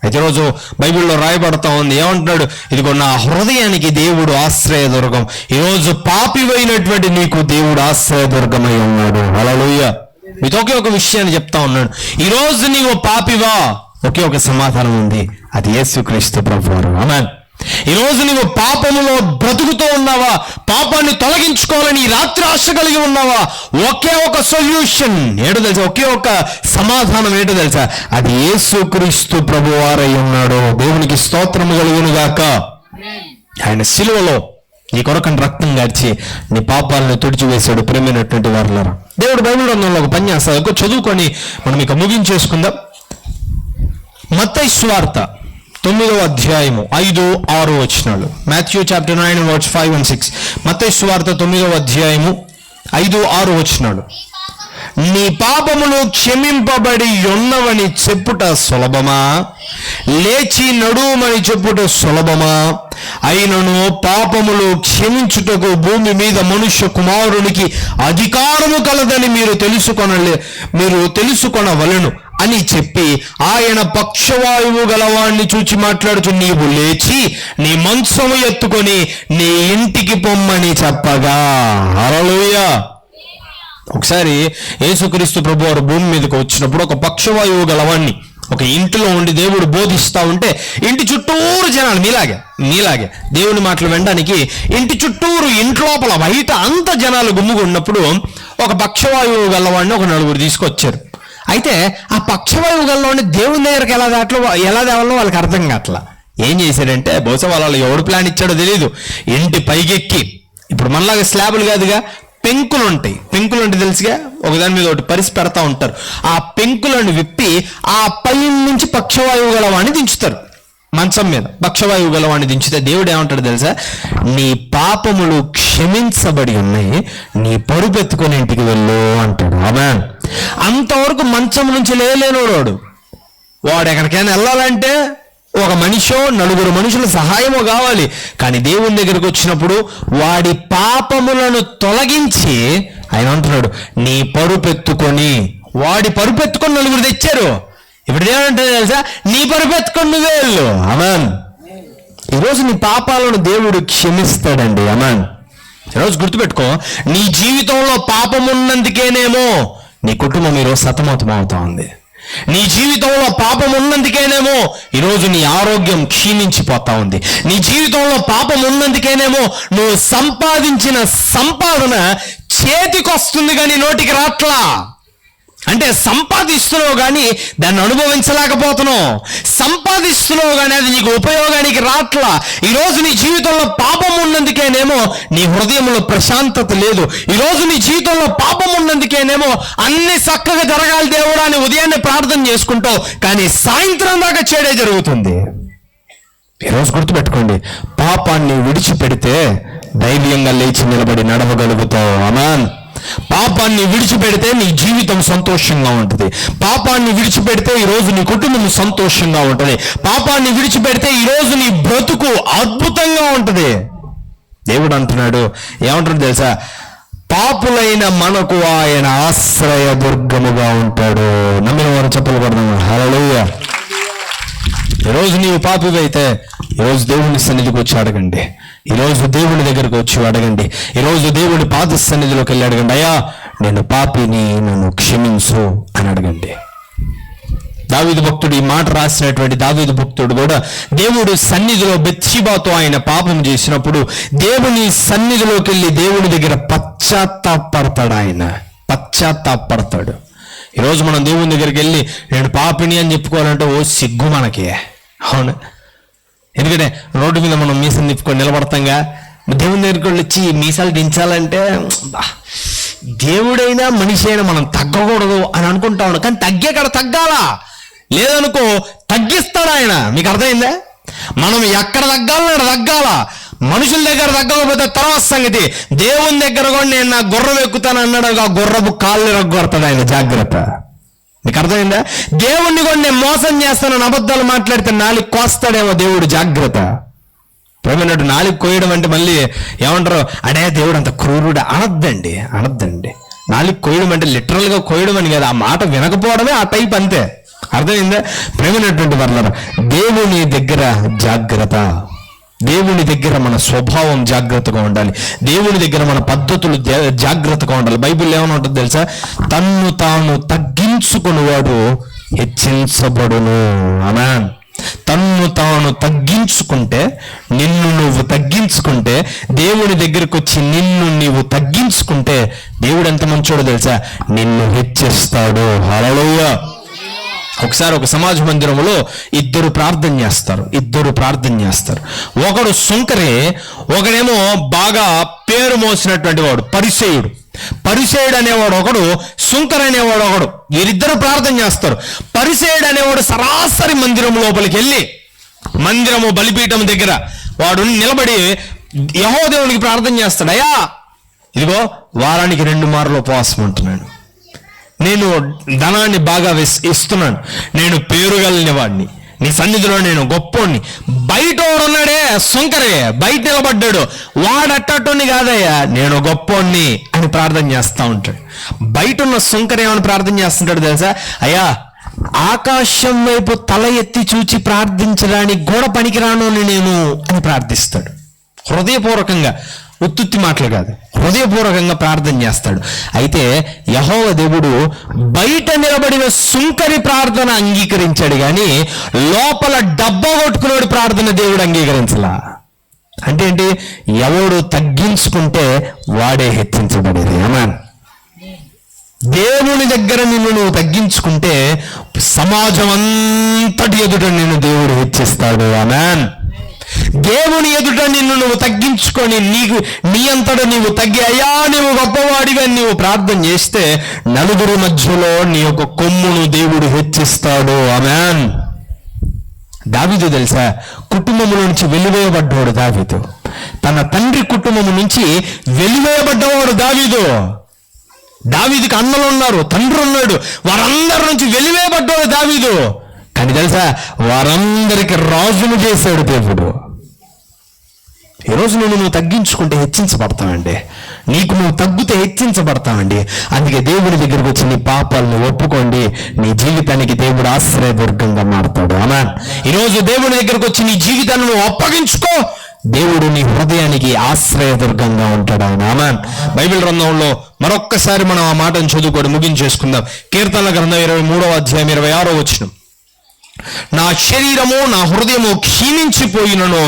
అయితే రోజు బైబిల్లో రాయబడతా ఉంది, ఏమంటున్నాడు? ఇదిగో నా హృదయానికి దేవుడు ఆశ్రయదుర్గం. ఈరోజు పాపివైనటువంటి నీకు దేవుడు ఆశ్రయదుర్గమై ఉన్నాడు. హల్లెలూయా. మీతో ఒకే ఒక విషయాన్ని చెప్తా ఉన్నాడు, ఈరోజు నీవు పాపివా, ఒకే ఒక సమాధానం ఉంది, అది యేసుక్రీస్తు ప్రభువారు. ఆమేన్. ఈరోజు నీవు పాపములో బ్రతుకుతూ ఉన్నావా, పాపాన్ని తొలగించుకోవాలని ఈ రాత్రి ఆశ కలిగి ఉన్నావా, ఒకే ఒక సొల్యూషన్ ఏంటో తెలుసా, ఒకే ఒక సమాధానం ఏంటో తెలుసా, అది యేసుక్రీస్తు ప్రభువారై ఉన్నాడు. దేవునికి స్తోత్రము కలుగును గాక. ఆయన సిలువలో నీ కొరకని రక్తం గార్చి నీ పాపాలను తుడిచివేశాడు. ప్రేమైనటువంటి వారులారా, దేవుడు బైబిల్ గ్రంథంలో ఒక పని చేస్తాడు, చదువుకొని మనం ఇక ముగించేసుకుందాం. మత్తయి సువార్త 9వ అధ్యాయము 5-6 వచనాలు. Matthew chapter 9 verse 5 and 6. మత్తయి సువార్త 9వ అధ్యాయము 5-6 వచనాలు. నీ పాపములు క్షమింపబడి ఉన్నవని చెప్పుట సులభమా, లేచి నడుమని చెప్పుట సులభమా? అయినను పాపములు క్షమించుటకు భూమి మీద మనుష్య కుమారునికి అధికారము కలదని మీరు తెలుసుకొనవలెను అని చెప్పి ఆయన పక్షవాయువు గలవాణ్ణి చూచి మాట్లాడుచు, నీవు లేచి నీ మంచము ఎత్తుకొని నీ ఇంటికి పొమ్మని చెప్పగా. హల్లెలూయా. ఒకసారి యేసుక్రీస్తు ప్రభువారు భూమి మీదకి వచ్చినప్పుడు ఒక పక్షవాయువు గలవాణ్ణి ఒక ఇంటిలో ఉండి దేవుడు బోధిస్తా ఉంటే, ఇంటి చుట్టూరు జనాలు మీలాగే దేవుని మాటలు వినడానికి ఇంటి చుట్టూరు, ఇంట్లోపల బయట అంత జనాలు గుమ్ముగా ఉన్నప్పుడు ఒక పక్షవాయువు గలవాడిని ఒక 4 తీసుకొచ్చారు. అయితే ఆ పక్షవాయువు గల్లోని దేవుని దగ్గరికి ఎలా తేవాలో వాళ్ళకి అర్థం కావట్లా. ఏం చేశాడంటే బహుశా వాళ్ళు ఎవడు ప్లాన్ ఇచ్చాడో తెలియదు, ఇంటి పైకెక్కి, ఇప్పుడు మనలాగా స్లాబులు కాదుగా, పెంకులు ఉంటాయి తెలుసుగా, ఒకదాని మీద ఒకటి పరిసి పెడతా ఉంటారు. ఆ పెంకులను విప్పి ఆ పై నుంచి పక్షవాయువు గలవాణ్ణి దించుతారు. మంచం మీద పక్షవాయువు గలవాణ్ణి దించితే దేవుడు ఏమంటాడు తెలుసా? నీ పాపములు క్షమించబడి ఉన్నాయి, నీ పరుపెత్తుకొని ఇంటికి వెళ్ళు అంటాడు. ఆమేన్. అంతవరకు మంచం నుంచి లేలేనోడు వాడు ఎక్కడికైనా వెళ్ళాలంటే ఒక మనిషో నలుగురు మనుషుల సహాయమో కావాలి. కానీ దేవుని దగ్గరికి వచ్చినప్పుడు వాడి పాపములను తొలగించి ఆయన అంటున్నాడు, నీ పరుపెత్తుకొని, వాడి పరుపెత్తుకొని నలుగురు తెచ్చారు. ఇప్పుడు ఏమంటే తెలుసా? నీ పరుపెత్తుకొని నువ్వే వెళ్ళు. ఆమేన్. ఈరోజు నీ పాపాలను దేవుడు క్షమిస్తాడండి. ఆమేన్. ఈరోజు గుర్తుపెట్టుకో, నీ జీవితంలో పాపం ఉన్నందుకేనేమో నీ కుటుంబం ఈరోజు సతమతం అవుతా ఉంది. నీ జీవితంలో పాపం ఉన్నందుకేనేమో ఈరోజు నీ ఆరోగ్యం క్షీణించిపోతా ఉంది. నీ జీవితంలో పాపం ఉన్నందుకేనేమో నువ్వు సంపాదించిన సంపాదన చేతికొస్తుంది కానీ నోటికి రాట్లా. అంటే సంపాదిస్తున్నావు కానీ దాన్ని అనుభవించలేకపోతున్నావు, సంపాదిస్తున్నావు కానీ అది నీకు ఉపయోగానికి రాట్లా. ఈరోజు నీ జీవితంలో పాపం ఉన్నందుకేనేమో నీ హృదయంలో ప్రశాంతత లేదు. ఈరోజు నీ జీవితంలో పాపం ఉన్నందుకేనేమో అన్ని చక్కగా జరగాలి దేవుడా అని ఉదయాన్నే ప్రార్థన చేసుకుంటావు, కానీ సాయంత్రం దాకా చెడే జరుగుతుంది. ఈరోజు గుర్తుపెట్టుకోండి, పాపాన్ని విడిచిపెడితే ధైర్యంగా లేచి నిలబడి నడవగలుగుతావు. ఆమేన్. పాపాన్ని విడిచిపెడితే నీ జీవితం సంతోషంగా ఉంటుంది. పాపాన్ని విడిచిపెడితే ఈరోజు నీ కుటుంబం సంతోషంగా ఉంటుంది. పాపాన్ని విడిచిపెడితే ఈరోజు నీ బ్రతుకు అద్భుతంగా ఉంటుంది. దేవుడు అంటున్నాడు, ఏమంటాడు తెలుసా? పాపులైన మనకు ఆయన ఆశ్రయ దుర్గముగా ఉంటాడు. నమ్మిన వారు చెప్పలు కొడదాం. హల్లెలూయా. ఈరోజు నీవు పాపివి అయితే ఈరోజు దేవుని సన్నిధికి వచ్చి అడగండి. ఈరోజు దేవుని దగ్గరకు వచ్చి అడగండి. ఈరోజు దేవుని పాద సన్నిధిలోకి వెళ్ళి అడగండి, అయ్యా నేను పాపిని, నన్ను క్షమించు అని అడగండి. దావీదు భక్తుడు ఈ మాట రాసినటువంటి దావీదు భక్తుడు కూడా దేవుడు సన్నిధిలో బెత్షెబాతో ఆయన పాపం చేసినప్పుడు దేవుని సన్నిధిలోకి వెళ్ళి దేవుని దగ్గర పశ్చాత్తాపడతాడు. ఆయన పశ్చాత్తాపడతాడు. ఈరోజు మనం దేవుని దగ్గరికి వెళ్ళి నేను పాపిని అని చెప్పుకోవాలంటే ఓ సిగ్గు మనకి. అవును, ఎందుకంటే రోడ్డు మీద మనం మీసం తిప్పుకొని నిలబడతాంగా. దేవుని దగ్గరికి వచ్చి మీసాలు దించాలంటే దేవుడైనా మనిషి అయినా మనం తగ్గకూడదు అని అనుకుంటా ఉన్నాం. కానీ తగ్గే కాడ తగ్గాలా, లేదనుకో తగ్గిస్తాడు ఆయన. మీకు అర్థమైందా? మనం ఎక్కడ తగ్గాలో అక్కడ తగ్గాల. మనుషుల దగ్గర తగ్గకపోతే తర్వాత సంగతి. దేవుని దగ్గర కూడా నేను నా గుర్రం ఎక్కుతాను అన్నాడు, ఆ గుర్రపు కాళ్ళు రగ్గొడతాడు ఆయన. జాగ్రత్త. మీకు అర్థమైందా? దేవుణ్ణి కూడా నేను మోసం చేస్తానని అబద్ధాలు మాట్లాడితే నాలుగు కోస్తాడేమో దేవుడు. జాగ్రత్త. ప్రేమన్నట్టు నాలుగు కోయడం అంటే మళ్ళీ ఏమంటారు, అడే దేవుడు అంత క్రూరుడు అనద్దండి. నాలుగు కోయడం అంటే లిటరల్గా కోయడం అని కదా, ఆ మాట వినకపోవడమే ఆ టైప్ అంతే. అర్థమైందా? ప్రేమన్నటువంటి వాళ్ళ దేవుని దగ్గర జాగ్రత్త. దేవుని దగ్గర మన స్వభావం జాగ్రత్తగా ఉండాలి. దేవుని దగ్గర మన పద్ధతులు జాగ్రత్తగా ఉండాలి. బైబిల్ ఏమైనా ఉంటుంది తెలుసా? తన్ను తాను తగ్గించుకునేవాడు హెచ్చించబడును. ఆమేన్. తన్ను తాను తగ్గించుకుంటే, నిన్ను నువ్వు తగ్గించుకుంటే, దేవుని దగ్గరకు వచ్చి నిన్ను నీవు తగ్గించుకుంటే దేవుడు ఎంత మంచోడో తెలుసా? నిన్ను హెచ్చిస్తాడు. హల్లెలూయా. ఒకసారి ఒక సమాజ మందిరంలో ఇద్దరు ప్రార్థన చేస్తారు. ఒకడు సుంకరే, ఒకడేమో బాగా పేరు మోసినటువంటి వాడు పరిసేయుడు అనేవాడు ఒకడు, సుంకర్ అనేవాడు ఒకడు. వీరిద్దరు ప్రార్థన చేస్తారు. పరిసేయుడు అనేవాడు సరాసరి మందిరం లోపలికి వెళ్ళి మందిరము బలిపీఠం దగ్గర వాడు నిలబడి యెహోవా దేవునికి ప్రార్థన చేస్తాడు. అయ్యా ఇదిగో వారానికి 2 మార్లు ఉపవాసం ఉంటున్నాను, నేను ధనాన్ని బాగా ఇస్తున్నాను, నేను పేరు కలిగిన వాడిని, నీ సన్నిధిలో నేను గొప్పోడిని. బయట ఉన్నాడే సుంకరే, బయట నిలబడ్డాడు, వాడట్టని కాదయ్యా నేను గొప్పోడిని అని ప్రార్థన చేస్తూ ఉంటాడు. బయట ఉన్న సుంకర ఏమని ప్రార్థన చేస్తుంటాడు తెలుసా? అయ్యా ఆకాశం వైపు తల ఎత్తి చూచి ప్రార్థించడానికి కూడా పనికిరాను నేను అని ప్రార్థిస్తాడు. హృదయపూర్వకంగా, ఉత్తుత్తి మాటలు కాదు, హృదయపూర్వకంగా ప్రార్థన చేస్తాడు. అయితే యెహోవా దేవుడు బయట నిలబడిన సుంకరి ప్రార్థన అంగీకరించాడు, కానీ లోపల డబ్బా కొట్టుకున్నాడు ప్రార్థన దేవుడు అంగీకరించలా. అంటే ఏంటి? ఎవడు తగ్గించుకుంటే వాడే హెచ్చించబడేది. ఆమేన్. దేవుని దగ్గర నిన్ను నువ్వు తగ్గించుకుంటే సమాజం అంతటి ఎదుట నిన్ను దేవుడు హెచ్చిస్తాడు. ఆమేన్. దేవుని ఎదుట నిన్ను నువ్వు తగ్గించుకొని నీ అంతటా నీవు తగ్గి, అయ్యా నీవు గొప్పవాడిగా నీవు ప్రార్థన చేస్తే నలుగురి మధ్యలో నీ యొక్క కొమ్మును దేవుడు హెచ్చిస్తాడు. ఆమేన్. దావీదు తెలుసా, కుటుంబముల నుంచి వెలివేయబడ్డవాడు దావీదు. తన తండ్రి కుటుంబం నుంచి వెలివేయబడ్డవాడు దావీదు. దావీదుకి అన్నలు ఉన్నారు, తండ్రి ఉన్నాడు, వారందరి నుంచి వెలివేయబడ్డవాడు దావీదు. కానీ తెలుసా, వారందరికి రాజును చేశాడు దేవుడు. ఈరోజు నువ్వు తగ్గించుకుంటే హెచ్చించబడతావండి. నీకు నువ్వు తగ్గితే హెచ్చించబడతావండి. అందుకే దేవుడి దగ్గరకు వచ్చి నీ పాపాలను ఒప్పుకోండి. నీ జీవితానికి దేవుడు ఆశ్రయదుర్గంగా మారుతాడు. ఆమేన్. ఈరోజు దేవుడి దగ్గరకు వచ్చి నీ జీవితాన్ని నువ్వు అప్పగించుకో, దేవుడు నీ హృదయానికి ఆశ్రయదుర్గంగా ఉంటాడు. ఆమేన్. బైబిల్ గ్రంథంలో మరొక్కసారి మనం ఆ మాటను చదువుకోవడం ముగించేసుకుందాం. కీర్తనల గ్రంథం 23వ అధ్యాయం 26వ వచనం. నా శరీరము నా హృదయము క్షీణించిపోయినను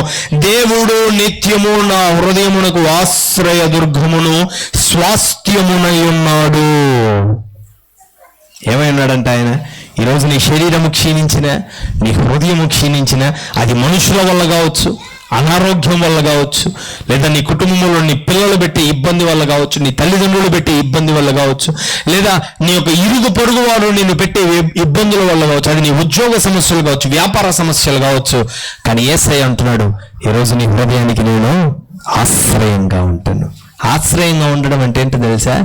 దేవుడు నిత్యము నా హృదయమునకు ఆశ్రయదుర్గమును స్వాస్థ్యమునై ఉన్నాడు. ఏమైనాడంట ఆయన? ఈరోజు నీ శరీరము క్షీణించిన, నీ హృదయము క్షీణించిన, అది మనుషుల వల్ల కావచ్చు, అనారోగ్యం వల్ల కావచ్చు, లేదా నీ కుటుంబంలో నీ పిల్లలు పెట్టే ఇబ్బంది వల్ల కావచ్చు, నీ తల్లిదండ్రులు పెట్టే ఇబ్బంది వల్ల కావచ్చు, లేదా నీ యొక్క ఇరుగు పొరుగు వారు నిన్ను పెట్టే ఇబ్బందుల వల్ల కావచ్చు, అది నీ ఉద్యోగ సమస్యలు కావచ్చు, వ్యాపార సమస్యలు కావచ్చు. కానీ యేసయ్య అంటున్నాడు, ఈరోజు నీ హృదయానికి నేను ఆశ్రయంగా ఉంటాను. ఆశ్రయంగా ఉండడం అంటే ఏంటో తెలుసా?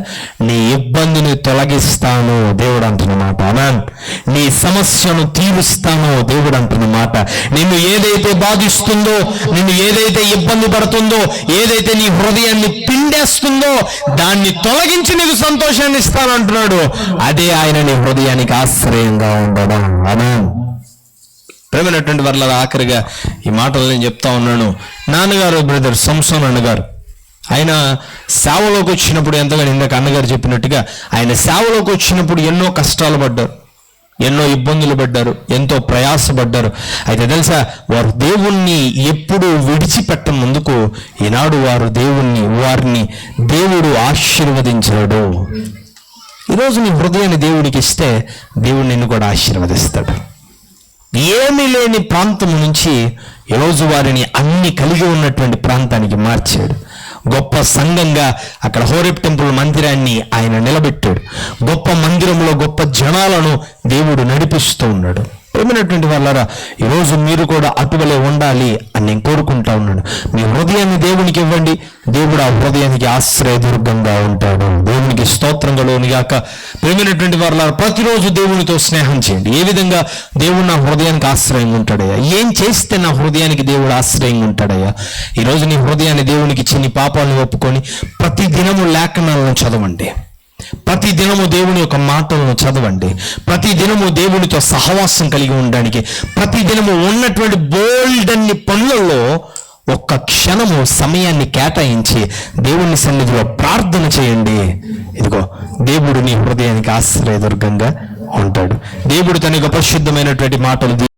నీ ఇబ్బందిని తొలగిస్తాను దేవుడు అంటున్నమాట. ఆమేన్. నీ సమస్యను తీరుస్తాను దేవుడు అంటున్నమాట. నిన్ను ఏదైతే బాధిస్తుందో, నిన్ను ఏదైతే ఇబ్బంది పడుతుందో, ఏదైతే నీ హృదయాన్ని పిండేస్తుందో దాన్ని తొలగించి నీకు సంతోషాన్ని ఇస్తాను అంటున్నాడు. అదే ఆయన నీ హృదయానికి ఆశ్రయంగా ఉండడం. ఆమేన్. ప్రేమైనటువంటి వాళ్ళ ఆఖరిగా ఈ మాటలు నేను చెప్తా ఉన్నాను. నాన్నగారు బ్రదర్ సంసోన్ అన్నగారు, ఆయన సేవలోకి వచ్చినప్పుడు, ఎంతగా ఇందాక అన్నగారు చెప్పినట్టుగా ఆయన సేవలోకి వచ్చినప్పుడు ఎన్నో కష్టాలు పడ్డారు, ఎన్నో ఇబ్బందులు పడ్డారు, ఎంతో ప్రయాసపడ్డారు. అయితే తెలుసా, వారు దేవుణ్ణి ఎప్పుడు విడిచిపెట్టనందుకు ఈనాడు వారిని దేవుడు ఆశీర్వదించాడు. ఈరోజు నీ హృదయాన్ని దేవుడికి ఇస్తే దేవుడు నిన్ను కూడా ఆశీర్వదిస్తాడు. ఏమీ లేని ప్రాంతం నుంచి ఈరోజు వారిని అన్ని కలిగి ఉన్నటువంటి ప్రాంతానికి మార్చాడు. గొప్ప సంఘంగా అక్కడ హోరేబ్ టెంపుల్ మందిరాన్ని ఆయన నిలబెట్టాడు. గొప్ప మందిరంలో గొప్ప జనాలను దేవుడు నడిపిస్తూ ఉన్నాడు. ప్రేమైనటువంటి వాళ్ళారా, ఈరోజు మీరు కూడా అటువలే ఉండాలి అని నేను కోరుకుంటా ఉన్నాను. మీ హృదయాన్ని దేవునికి ఇవ్వండి, దేవుడు ఆ హృదయానికి ఆశ్రయదుర్గంగా ఉంటాడు. దేవునికి స్తోత్రం కలుగును గాక. ప్రేమైనటువంటి వాళ్ళారా, ప్రతిరోజు దేవునితో స్నేహం చేయండి. ఏ విధంగా దేవుడు నా హృదయానికి ఆశ్రయంగా ఉంటాడయ్యా? ఏం చేస్తే నా హృదయానికి దేవుడు ఆశ్రయంగా ఉంటాడయ్యా? ఈరోజు నీ హృదయాన్ని దేవునికి ఇచ్చి నీ పాపాలను ఒప్పుకొని ప్రతి దినము లేఖనాలను చదవండి. ప్రతి దినము దేవుని యొక్క మాటలను చదవండి. ప్రతి దినము దేవునితో సహవాసం కలిగి ఉండడానికి, ప్రతి దినము ఉన్నటువంటి బోల్డన్ని పనులలో ఒక్క క్షణము సమయాన్ని కేటాయించి దేవుని సన్నిధిలో ప్రార్థన చేయండి. ఇదిగో దేవుడు నీ హృదయానికి ఆశ్రయదుర్గంగా ఉంటాడు. దేవుడు తన యొక్క పరిశుద్ధమైనటువంటి మాటలు